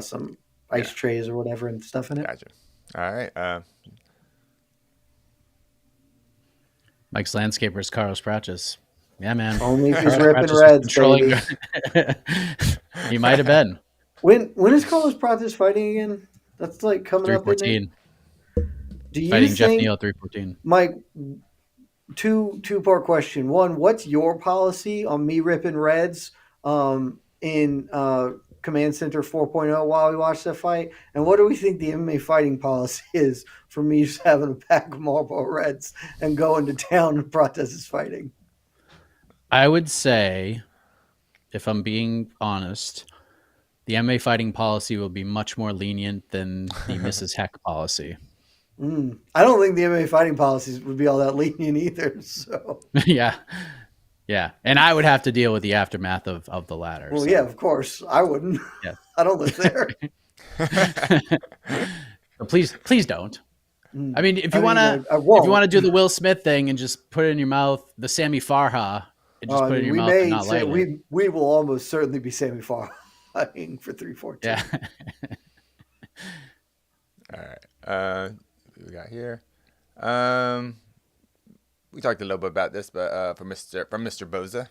some ice trays or whatever and stuff in it. Gotcha. All right. Mike's landscaper is Carlos Pratis. Yeah, man. Only if he's ripping reds, baby. He might have been. When is Carlos Pratis fighting again? That's like coming up. 314. Do you fighting Jeff think, Neal 314? Mike? Two-part question. One, what's your policy on me ripping reds in Command Center 4.0 while we watch the fight? And what do we think the MMA fighting policy is for me just having a pack of Marlboro Reds and going to town and Pratis is fighting? I would say, if I'm being honest, the MMA fighting policy will be much more lenient than the Mrs. Heck policy. I don't think the MMA fighting policies would be all that lenient either. So yeah. And I would have to deal with the aftermath of the latter. Well, yeah, of course. I wouldn't. Yeah. I don't live there. Please don't. I mean, if you want to do the Will Smith thing and just put it in your mouth, the Sammy Farha, and just put it in your mouth and not light it. We will almost certainly be Sammy Farha for 314. Yeah. All right. We got here. We talked a little bit about this, but from Mr. Boza.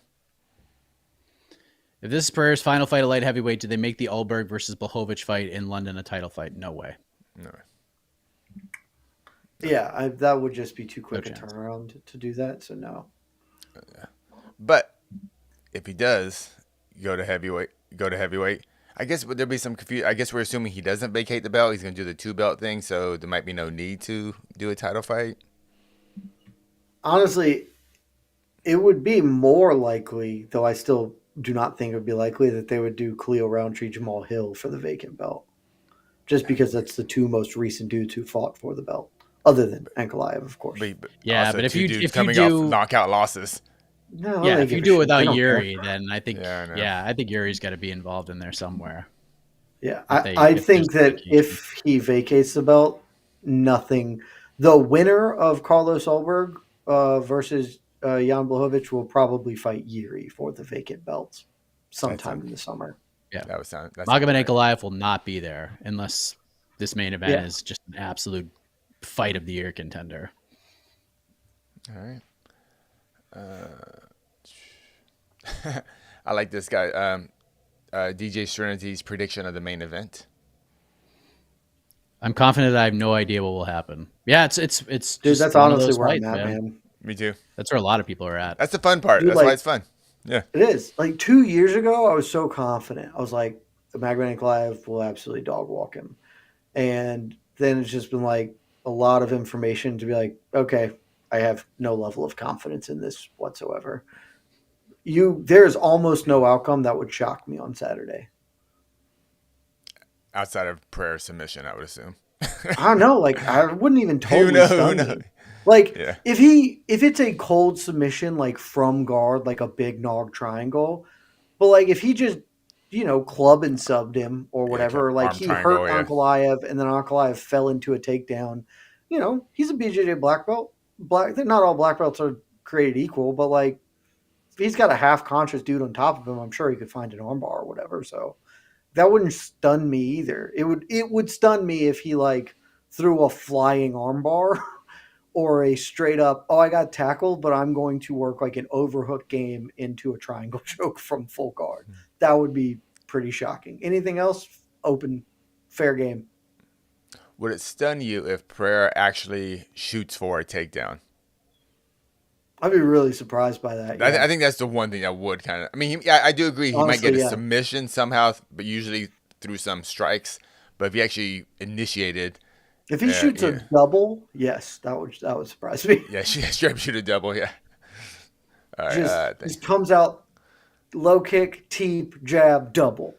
If this is Pereira's final fight at light heavyweight, do they make the Ulberg versus Blachowicz fight in London a title fight? No way. No way. Yeah, that would just be too quick a turnaround to do that. So no. But if he does go to heavyweight, I guess would there be some confusion? I guess we're assuming he doesn't vacate the belt. He's going to do the 2-belt thing, so there might be no need to do a title fight. Honestly, it would be more likely, though I still do not think it would be likely, that they would do Khalil Roundtree, Jamal Hill for the vacant belt. Just because that's the two most recent dudes who fought for the belt, other than Ankalaev, of course. But if you do off knockout losses. No, if you do it without Yuri, then I think I think Yuri's got to be involved in there somewhere. Yeah, I think that if he vacates the belt, the winner of Carlos Ulberg versus Jan Blachowicz will probably fight Yuri for the vacant belts sometime in the summer. Yeah, Magomed Ankalaev will not be there unless this main event is just an absolute fight of the year contender. All right. I like this guy. DJ Serenity's prediction of the main event. I'm confident I have no idea what will happen. Yeah, it's dude. That's honestly where I'm at, man. Me too. That's where a lot of people are at. That's the fun part. Dude, that's why it's fun. Yeah, it is. Like 2 years ago, I was so confident. I was like, Magomed Ankalaev will absolutely dog walk him, and then it's just been like a lot of information to be like, okay, I have no level of confidence in this whatsoever. There's almost no outcome that would shock me on Saturday. Outside of prayer submission, I would assume. I don't know. Like, I wouldn't even totally stun me. Like, if it's a cold submission, like from guard, like a big nog triangle, but like if he just, club and subbed him or whatever, like he hurt Ankalaev and then Ankalaev fell into a takedown, he's a BJJ black belt. Not all black belts are created equal, but like if he's got a half conscious dude on top of him, I'm sure he could find an armbar or whatever. So that wouldn't stun me either. It would stun me if he like threw a flying armbar or a straight up, I got tackled, but I'm going to work like an overhook game into a triangle choke from full guard. That would be pretty shocking. Anything else? Open, fair game. Would it stun you if Pereira actually shoots for a takedown? I'd be really surprised by that. Yeah. I think that's the one thing I would kind of. I mean, I do agree. He might get a submission somehow, but usually through some strikes. But if he actually initiated, if he shoots a double, yes, that would surprise me. Yeah, straight up shoot a double. Yeah. All right. Just comes out, low kick, teep, jab, double.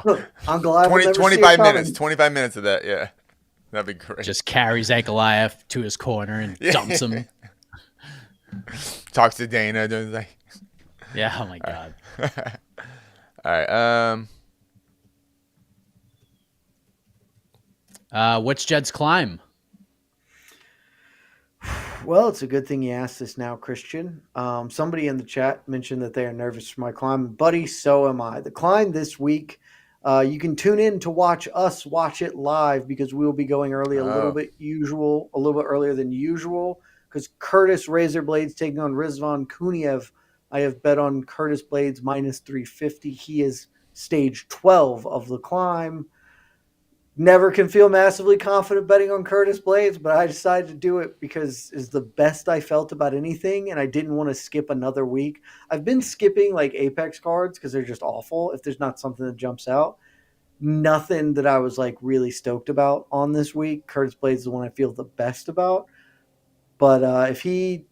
Look, I'm glad 25 minutes. 25 minutes of that. Yeah, that'd be great. Just carries Ankalaev to his corner and dumps him. Talks to Dana, doing like. Yeah. Oh my god. All right. What's Jed's climb? Well, it's a good thing you asked this now, Christian. Somebody in the chat mentioned that they are nervous for my climb. Buddy, so am I. The climb this week You can tune in to watch us watch it live because we will be going early a little bit earlier than usual because Curtis Razor Blades taking on Rizvan Kuniev. I have bet on Curtis Blades minus 350. He is stage 12 of the climb. Never can feel massively confident betting on Curtis Blades, but I decided to do it because it's the best I felt about anything, and I didn't want to skip another week. I've been skipping like Apex cards because they're just awful if there's not something that jumps out. Nothing that I was like really stoked about on this week. Curtis Blades is the one I feel the best about. But if he,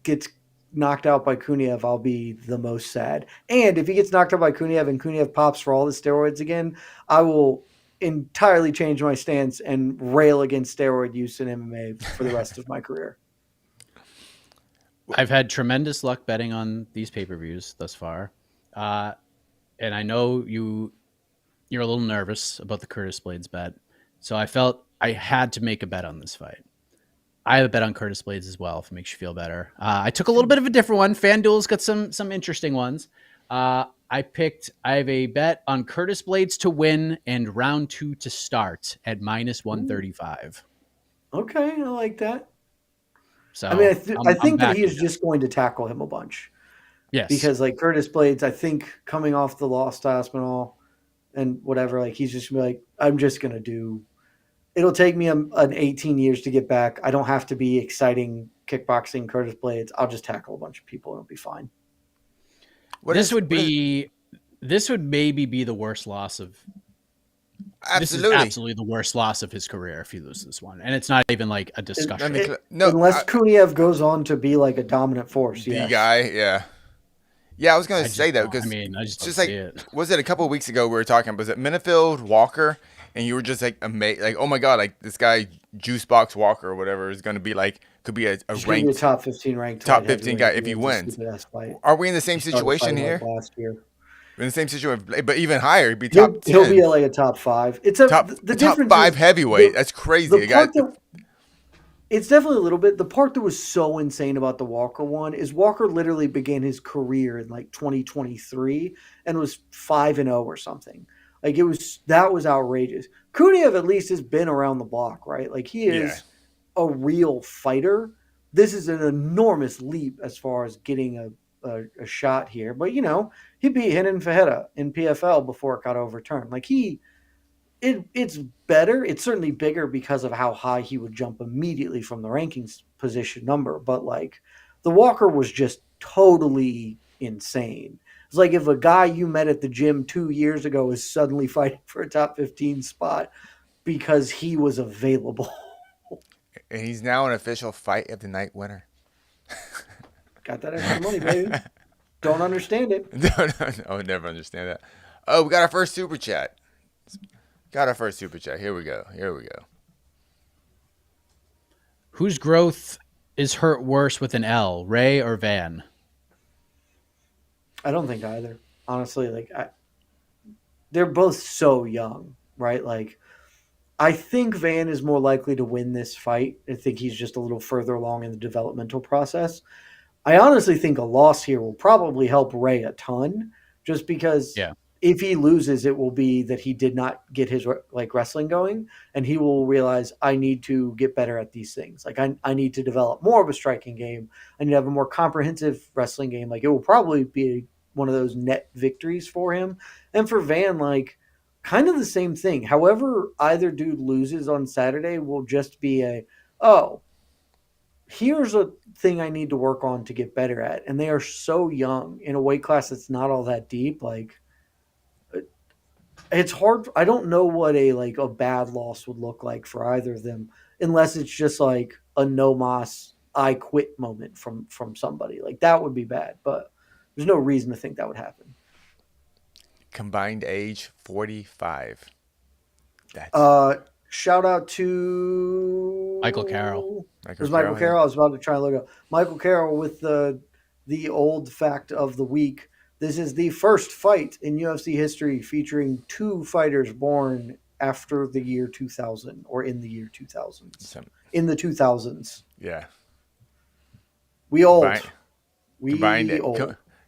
gets knocked out by Kuniev, I'll be the most sad. And if he gets knocked out by Kuniev and Kuniev pops for all the steroids again, I will entirely change my stance and rail against steroid use in MMA for the rest of my career. I've had tremendous luck betting on these pay-per-views thus far. And I know you're a little nervous about the Curtis Blades bet. So I felt I had to make a bet on this fight. I have a bet on Curtis Blades as well, if it makes you feel better. I took a little bit of a different one. FanDuel's got some interesting ones. I have a bet on Curtis Blades to win and round 2 to start at minus 135. Okay, I like that. So I mean, I think that he is just going to tackle him a bunch. Yes. Because like Curtis Blades, I think coming off the loss to Aspinall and whatever, like he's just gonna be like, I'm just going to do. It'll take me an 18 years to get back. I don't have to be exciting kickboxing Curtis Blades. I'll just tackle a bunch of people and it'll be fine. This would maybe be the worst loss of. Absolutely. This is absolutely the worst loss of his career if he loses this one, and it's not even like a discussion. Unless Kuniev goes on to be like a dominant force. The guy, yeah. Yeah, I was going to say that because I just just don't like see it. Was it a couple of weeks ago we were talking? Was it Minifield Walker? And you were just like amazed, like, oh my god, like this guy Juice Box Walker or whatever is going to be like could be a ranked top 15 ranked top 15 guy if he wins. Are we in the same situation here? Like last year. We're in the same situation, but even higher. He'd be top 10. He'll be like a top 5. It's the top difference 5 heavyweight. That's crazy. It's definitely a little bit. The part that was so insane about the Walker one is Walker literally began his career in like 2023 and was 5-0 or something. Like that was outrageous. Kuniev at least has been around the block, right? Like he is a real fighter. This is an enormous leap as far as getting a shot here. But he beat Renan Fajeda in PFL before it got overturned. Like it's better. It's certainly bigger because of how high he would jump immediately from the rankings position number. But like the Walker was just totally insane. It's like if a guy you met at the gym 2 years ago is suddenly fighting for a top 15 spot because he was available. And he's now an official fight of the night winner. Got that extra money, baby. Don't understand it. No, I would never understand that. Oh, we got our first super chat. Here we go. Whose growth is hurt worse with an L, Ray or Van? I don't think either. Honestly, they're both so young, right? Like, I think Van is more likely to win this fight. I think he's just a little further along in the developmental process. I honestly think a loss here will probably help Ray a ton, just because if he loses, it will be that he did not get his wrestling going, and he will realize I need to get better at these things. Like I need to develop more of a striking game. I need to have a more comprehensive wrestling game. Like it will probably be one of those net victories for him. And for Van, like kind of the same thing. However, either dude loses on Saturday will just be here's a thing I need to work on to get better at. And they are so young in a weight class that's not all that deep. Like it's hard. I don't know what a bad loss would look like for either of them, unless it's just like a no mas I quit moment from somebody. Like that would be bad, but there's no reason to think that would happen. Combined age 45. That's shout out to Michael Carroll. Michael Carroll. I was about to try and look up Michael Carroll with the old fact of the week. This is the first fight in UFC history featuring 2 fighters born after the year 2000 or in the year 2000s. In the 2000s. Yeah. We old.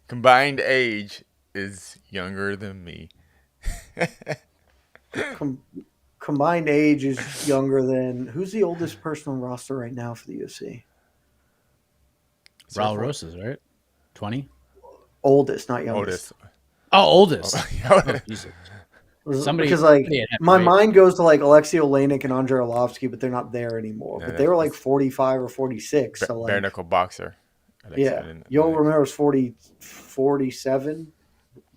Combined age is younger than me. Combined age is younger than who's the oldest person on roster right now for the UFC? Raul Rosas, right? 20? Oldest, not youngest. Oldest. Oh, oldest. Oh, Oh, Jesus. Because like my mind goes to like Alexei Olenek and Andrei Arlovsky, but they're not there anymore. No, but they were like 45 or 46. So like bare knuckle boxer. Yeah. Yoel Romero's 47.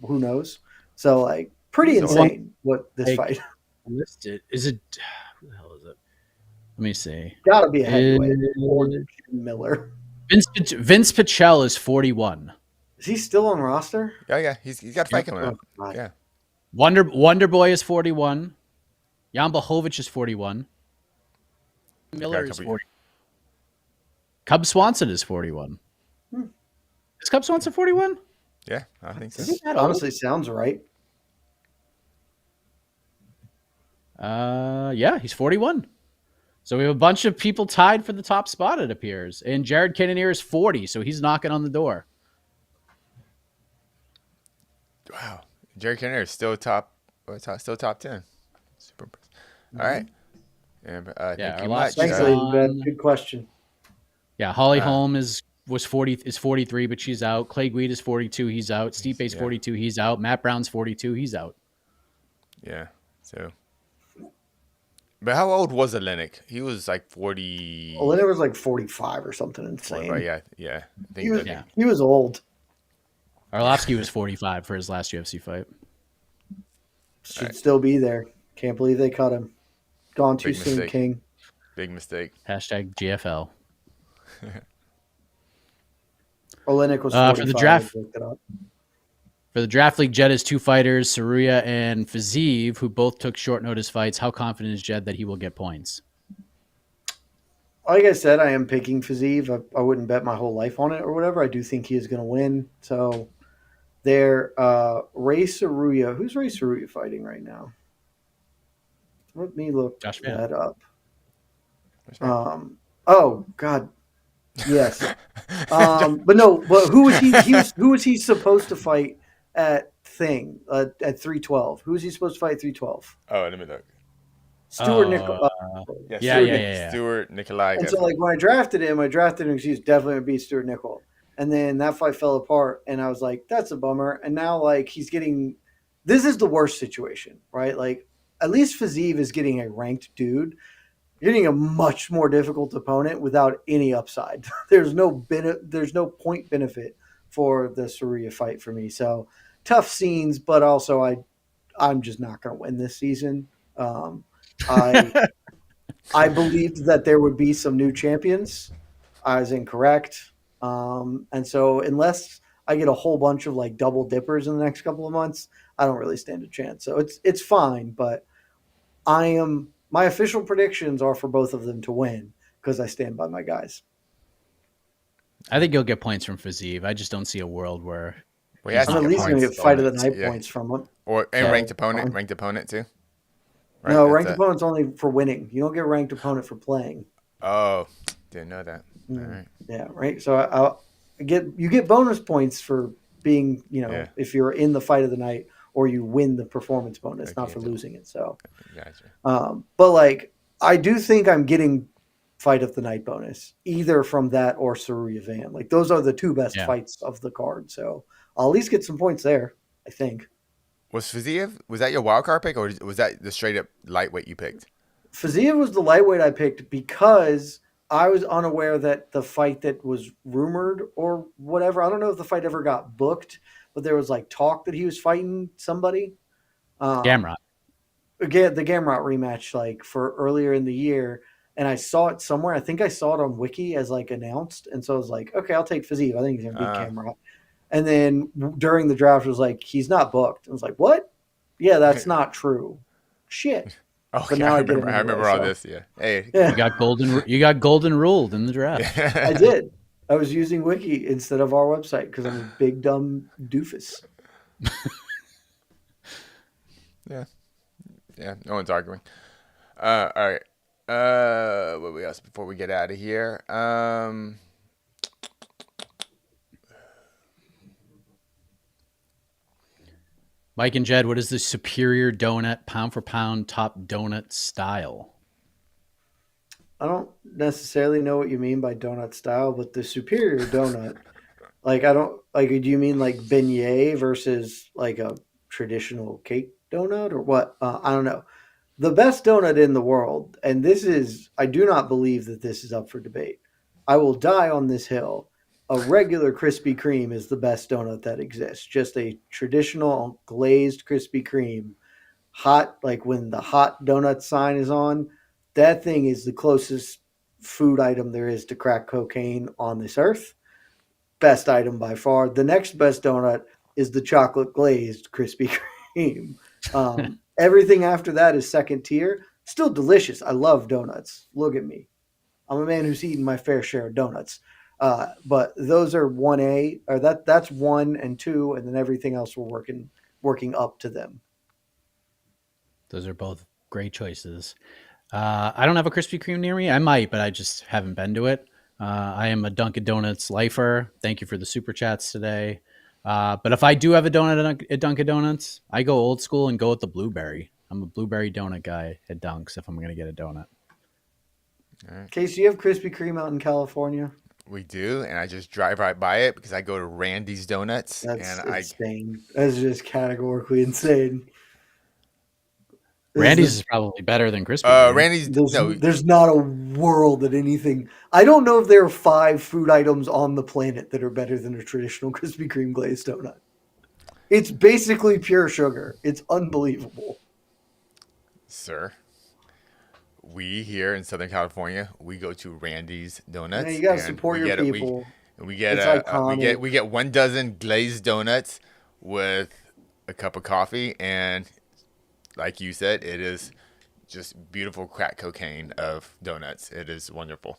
Who knows? So like pretty insane what this fight. Listed. Is it who the hell is it? Let me see. Gotta be a heavyweight or Jim Miller. Vince Pichel is 41. Is he still on roster? Yeah. He's got a fight coming up. Yeah. Wonder Boy is 41. Jan Blachowicz is 41. Miller is 40. Cub Swanson is 41. Is Cub Swanson 41? Yeah, I think so. That honestly sounds right. Yeah, he's 41. So we have a bunch of people tied for the top spot, it appears. And Jared Cannonier is 40, so he's knocking on the door. Wow. Jared Cannonier is still top 10. Super impressive. All right. Thank you much. Thanks, Elizabeth. Good question. Yeah, Holly Holm is 43, but she's out. Clay Guida is 42, he's out. Stipe's 42, he's out. Matt Brown's 42, he's out. Yeah. So, but how old was Olenek? He was like 40. Olenek was like 45 or something insane. 45, yeah. He was old. Arlovsky was 45 for his last UFC fight. Should still be there. Can't believe they cut him. Gone too soon, King. Big mistake. Hashtag GFL. Olenek was 45. For the draft. For the draft league, Jed has two fighters, Saruya and Fiziev, who both took short notice fights. How confident is Jed that he will get points? Like I said, I am picking Fiziev. I wouldn't bet my whole life on it or whatever. I do think he is going to win. So there, Ray Saruya. Who's Ray Saruya fighting right now? Let me look that up. Oh God, yes. But no. But who was he? Who was he supposed to fight at at 312? Who was he supposed to fight at 312? Oh, let me look. Stuart Nicolai. Stuart Nicolai. And so, like, when I drafted him because he's definitely going to beat Stuart Nicolai. And then that fight fell apart, and I was like, that's a bummer. And now, like, he's getting – this is the worst situation, right? Like, at least Fiziev is getting a ranked dude. You're getting a much more difficult opponent without any upside. There's no point benefit for the Saruya fight for me. So, tough scenes, but also I'm just not going to win this season. I believed that there would be some new champions. I was incorrect. And so unless I get a whole bunch of like double dippers in the next couple of months, I don't really stand a chance. So it's fine, but my official predictions are for both of them to win because I stand by my guys. I think you'll get points from Fiziev. I just don't see a world where I'm at least going to get fight of the night points from him. Ranked opponent too. Right? No, ranked opponent's only for winning. You don't get ranked opponent for playing. Oh, didn't know that. All right. Yeah, right. So you get bonus points for being, if you're in the fight of the night or you win the performance bonus, not for losing it. So, gotcha. But like I do think I'm getting fight of the night bonus either from that or Saruya Van. Like those are the two best fights of the card. So I'll at least get some points there, I think. Was Fiziev, was that your wild card pick, or was that the straight up lightweight you picked? Fiziev was the lightweight I picked because I was unaware that the fight that was rumored or whatever, I don't know if the fight ever got booked, but there was like talk that he was fighting somebody. Gamrot. Again, the Gamrot rematch like for earlier in the year. And I saw it somewhere. I think I saw it on Wiki as like announced. And so I was like, okay, I'll take Fiziev. I think he's going to beat Gamrot. And then during the draft, it was like, he's not booked. I was like, what? Yeah, that's not true. Shit. Okay, but now I remember all this. Yeah. Hey, You got golden ruled in the draft. I did. I was using Wiki instead of our website because I'm a big dumb doofus. Yeah. No one's arguing. All right. What else before we get out of here? Mike and Jed, what is the superior donut, pound for pound, top donut style? I don't necessarily know what you mean by donut style, but the superior donut, like I don't like. Do you mean like beignet versus like a traditional cake donut or what? I don't know. The best donut in the world, and this is, I do not believe that this is up for debate. I will die on this hill. A regular Krispy Kreme is the best donut that exists. Just a traditional glazed Krispy Kreme, hot, like when the hot donut sign is on, that thing is the closest food item there is to crack cocaine on this earth. Best item by far. The next best donut is the chocolate glazed Krispy Kreme. Everything after that is second tier. Still delicious. I love donuts. Look at me. I'm a man who's eaten my fair share of donuts. But those are 1A, or that's 1 and 2, and then everything else we're working up to them. Those are both great choices. I don't have a Krispy Kreme near me. I might, but I just haven't been to it. I am a Dunkin' Donuts lifer. Thank you for the super chats today. But if I do have a donut at Dunkin' Donuts, I go old school and go with the blueberry. I'm a blueberry donut guy at Dunks if I'm going to get a donut. All right. Casey, you have Krispy Kreme out in California? We do, and I just drive right by it because I go to Randy's Donuts. That's insane. That's just categorically insane. Randy's is probably better than Krispy Kreme. Randy's, there's not a world that anything. I don't know if there are 5 food items on the planet that are better than a traditional Krispy Kreme glazed donut. It's basically pure sugar. It's unbelievable. Sir, we here in Southern California, we go to Randy's Donuts. Man, you gotta support your people. We get 1 dozen glazed donuts with a cup of coffee, and like you said, it is just beautiful crack cocaine of donuts. It is wonderful.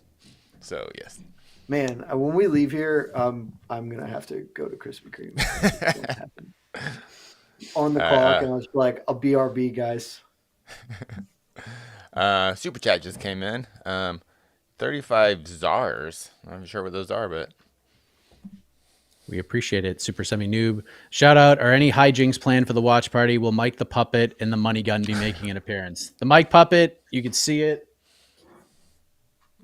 So yes. Man, when we leave here, I'm gonna have to go to Krispy Kreme. On the clock, and I was like, "A BRB, guys." Super chat just came in. 35 czars. I'm not sure what those are, but we appreciate it. Super Semi Noob. Shout out. Are any hijinks planned for the watch party? Will Mike the Puppet and the Money Gun be making an appearance? The Mike Puppet, you can see it.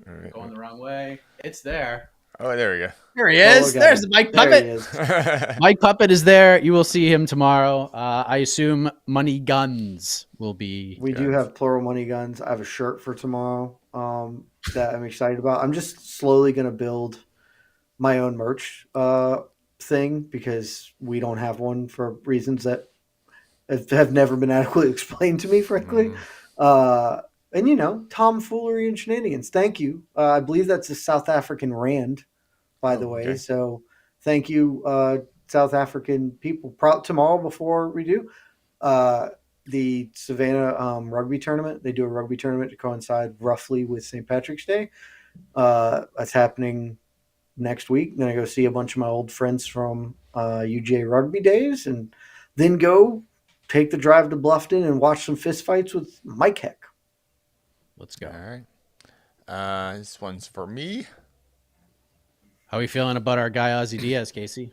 Right. Going the wrong way. It's there. Oh, there we go. There he is. There's the Mike Puppet. Mike Puppet is there. You will see him tomorrow. I assume Money Guns will be. We do have plural Money Guns. I have a shirt for tomorrow that I'm excited about. I'm just slowly going to build my own merch thing because we don't have one for reasons that have never been adequately explained to me, frankly. And, tomfoolery and shenanigans. Thank you. I believe that's a South African rand, by the way. Okay. So thank you, South African people. Tomorrow before we do the Savannah rugby tournament, they do a rugby tournament to coincide roughly with St. Patrick's Day. That's happening next week. Then I go see a bunch of my old friends from UGA rugby days and then go take the drive to Bluffton and watch some fist fights with Mike Heck. Let's go. All right. This one's for me. How are we feeling about our guy Ozzy Diaz, Casey?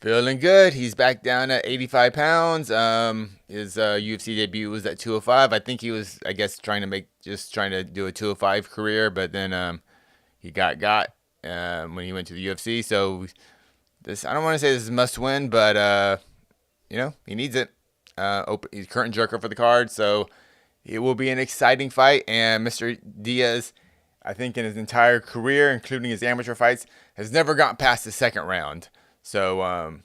Feeling good. He's back down at 85 pounds. His UFC debut was at 205. I think he was, trying to do a 205 career, but then he got when he went to the UFC. So I don't want to say this is a must win, but he needs it. He's current joker for the card, so it will be an exciting fight. And Mr. Diaz, I think in his entire career, including his amateur fights, has never gotten past the second round. So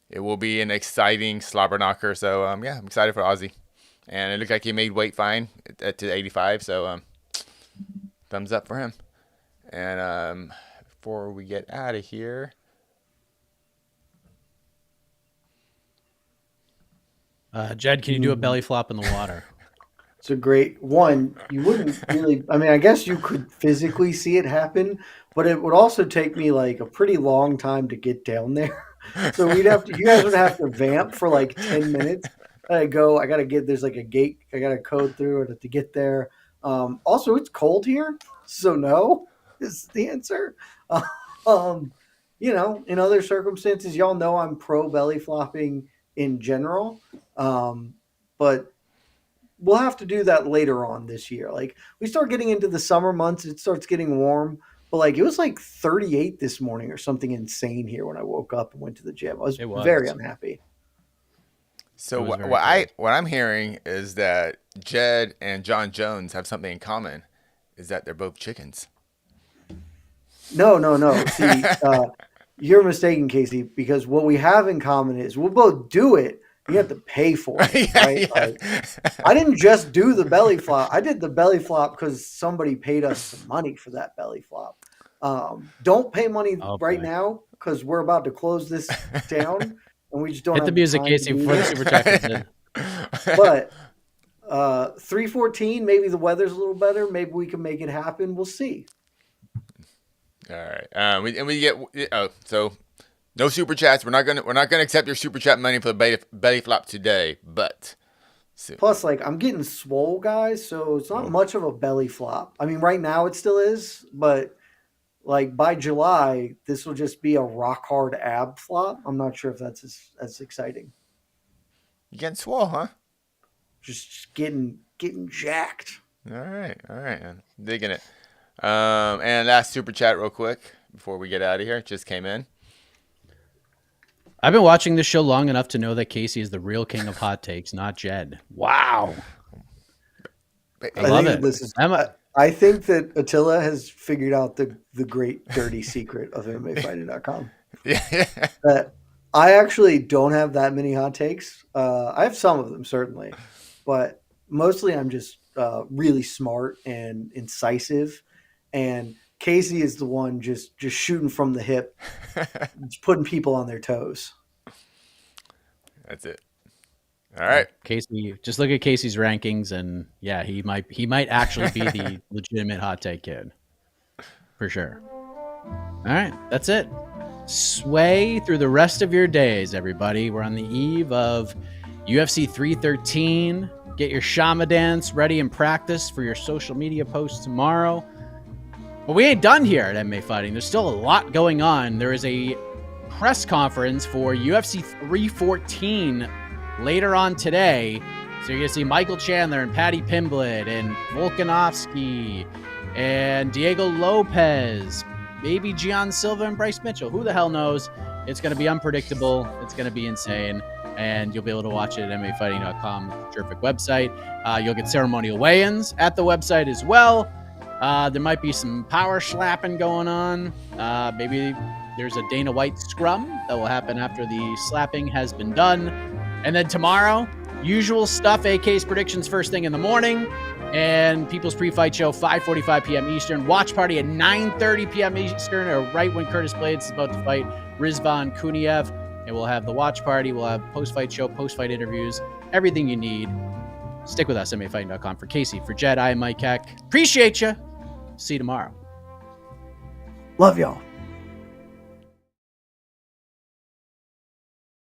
it will be an exciting slobber knocker. So I'm excited for Ozzy. And it looked like he made weight fine to 85. So thumbs up for him. And before we get out of here, Jed, can you do a belly flop in the water? It's a great one. You wouldn't really, I guess you could physically see it happen, but it would also take me like a pretty long time to get down there. So you guys would have to vamp for like 10 minutes. There's like a gate. I got to code through it to get there. Also, it's cold here. So no is the answer. In other circumstances, y'all know I'm pro belly flopping in general. But we'll have to do that later on this year. Like we start getting into the summer months, it starts getting warm. But like it was like 38 this morning or something insane here when I woke up and went to the gym. I was very unhappy. So what I'm hearing is that Jed and John Jones have something in common, is that they're both chickens. No. See, you're mistaken, Casey, because what we have in common is we'll both do it. You have to pay for it, right? Yeah. Like, I didn't just do the belly flop. I did the belly flop because somebody paid us some money for that belly flop. Don't pay money right now because we're about to close this down, and we just don't hit have the music, Casey, before the super chat comes in. But 314, maybe the weather's a little better. Maybe we can make it happen. We'll see. All right. We get so. No super chats. We're not gonna accept your super chat money for the belly flop today, but soon. Plus, like I'm getting swole, guys, so it's not much of a belly flop. I mean, right now it still is, but like by July, this will just be a rock hard ab flop. I'm not sure if that's as exciting. You getting swole, huh? Just getting jacked. All right, I'm digging it. And last super chat, real quick, before we get out of here, just came in. I've been watching this show long enough to know that Casey is the real king of hot takes, not Jed. Wow. I love it. I think that Attila has figured out the great dirty secret of MMAfighting.com. Yeah. I actually don't have that many hot takes. I have some of them, certainly. But mostly I'm just really smart and incisive. And Casey is the one just shooting from the hip, just putting people on their toes. That's it. All right, Casey. Just look at Casey's rankings, and yeah, he might actually be the legitimate hot take kid, for sure. All right, that's it. Sway through the rest of your days, everybody. We're on the eve of UFC 313. Get your Shama dance ready and practice for your social media posts tomorrow. But we ain't done here at MMA Fighting. There's still a lot going on. There is a press conference for UFC 314 later on today. So you're going to see Michael Chandler and Paddy Pimblett and Volkanovski and Diego Lopez, maybe Gian Silva and Bryce Mitchell. Who the hell knows? It's going to be unpredictable. It's going to be insane. And you'll be able to watch it at MMAfighting.com, terrific website. You'll get ceremonial weigh-ins at the website as well. There might be some power slapping going on. Maybe there's a Dana White scrum that will happen after the slapping has been done. And then tomorrow, usual stuff, AK's predictions first thing in the morning. And People's Pre-Fight Show, 5:45 p.m. Eastern. Watch party at 9:30 p.m. Eastern, or right when Curtis Blades is about to fight Rizvan Kuniev. And we'll have the watch party. We'll have post-fight show, post-fight interviews, everything you need. Stick with us, MMAfighting.com. For Casey, for Jed, I am Mike Heck. Appreciate you. See you tomorrow. Love y'all.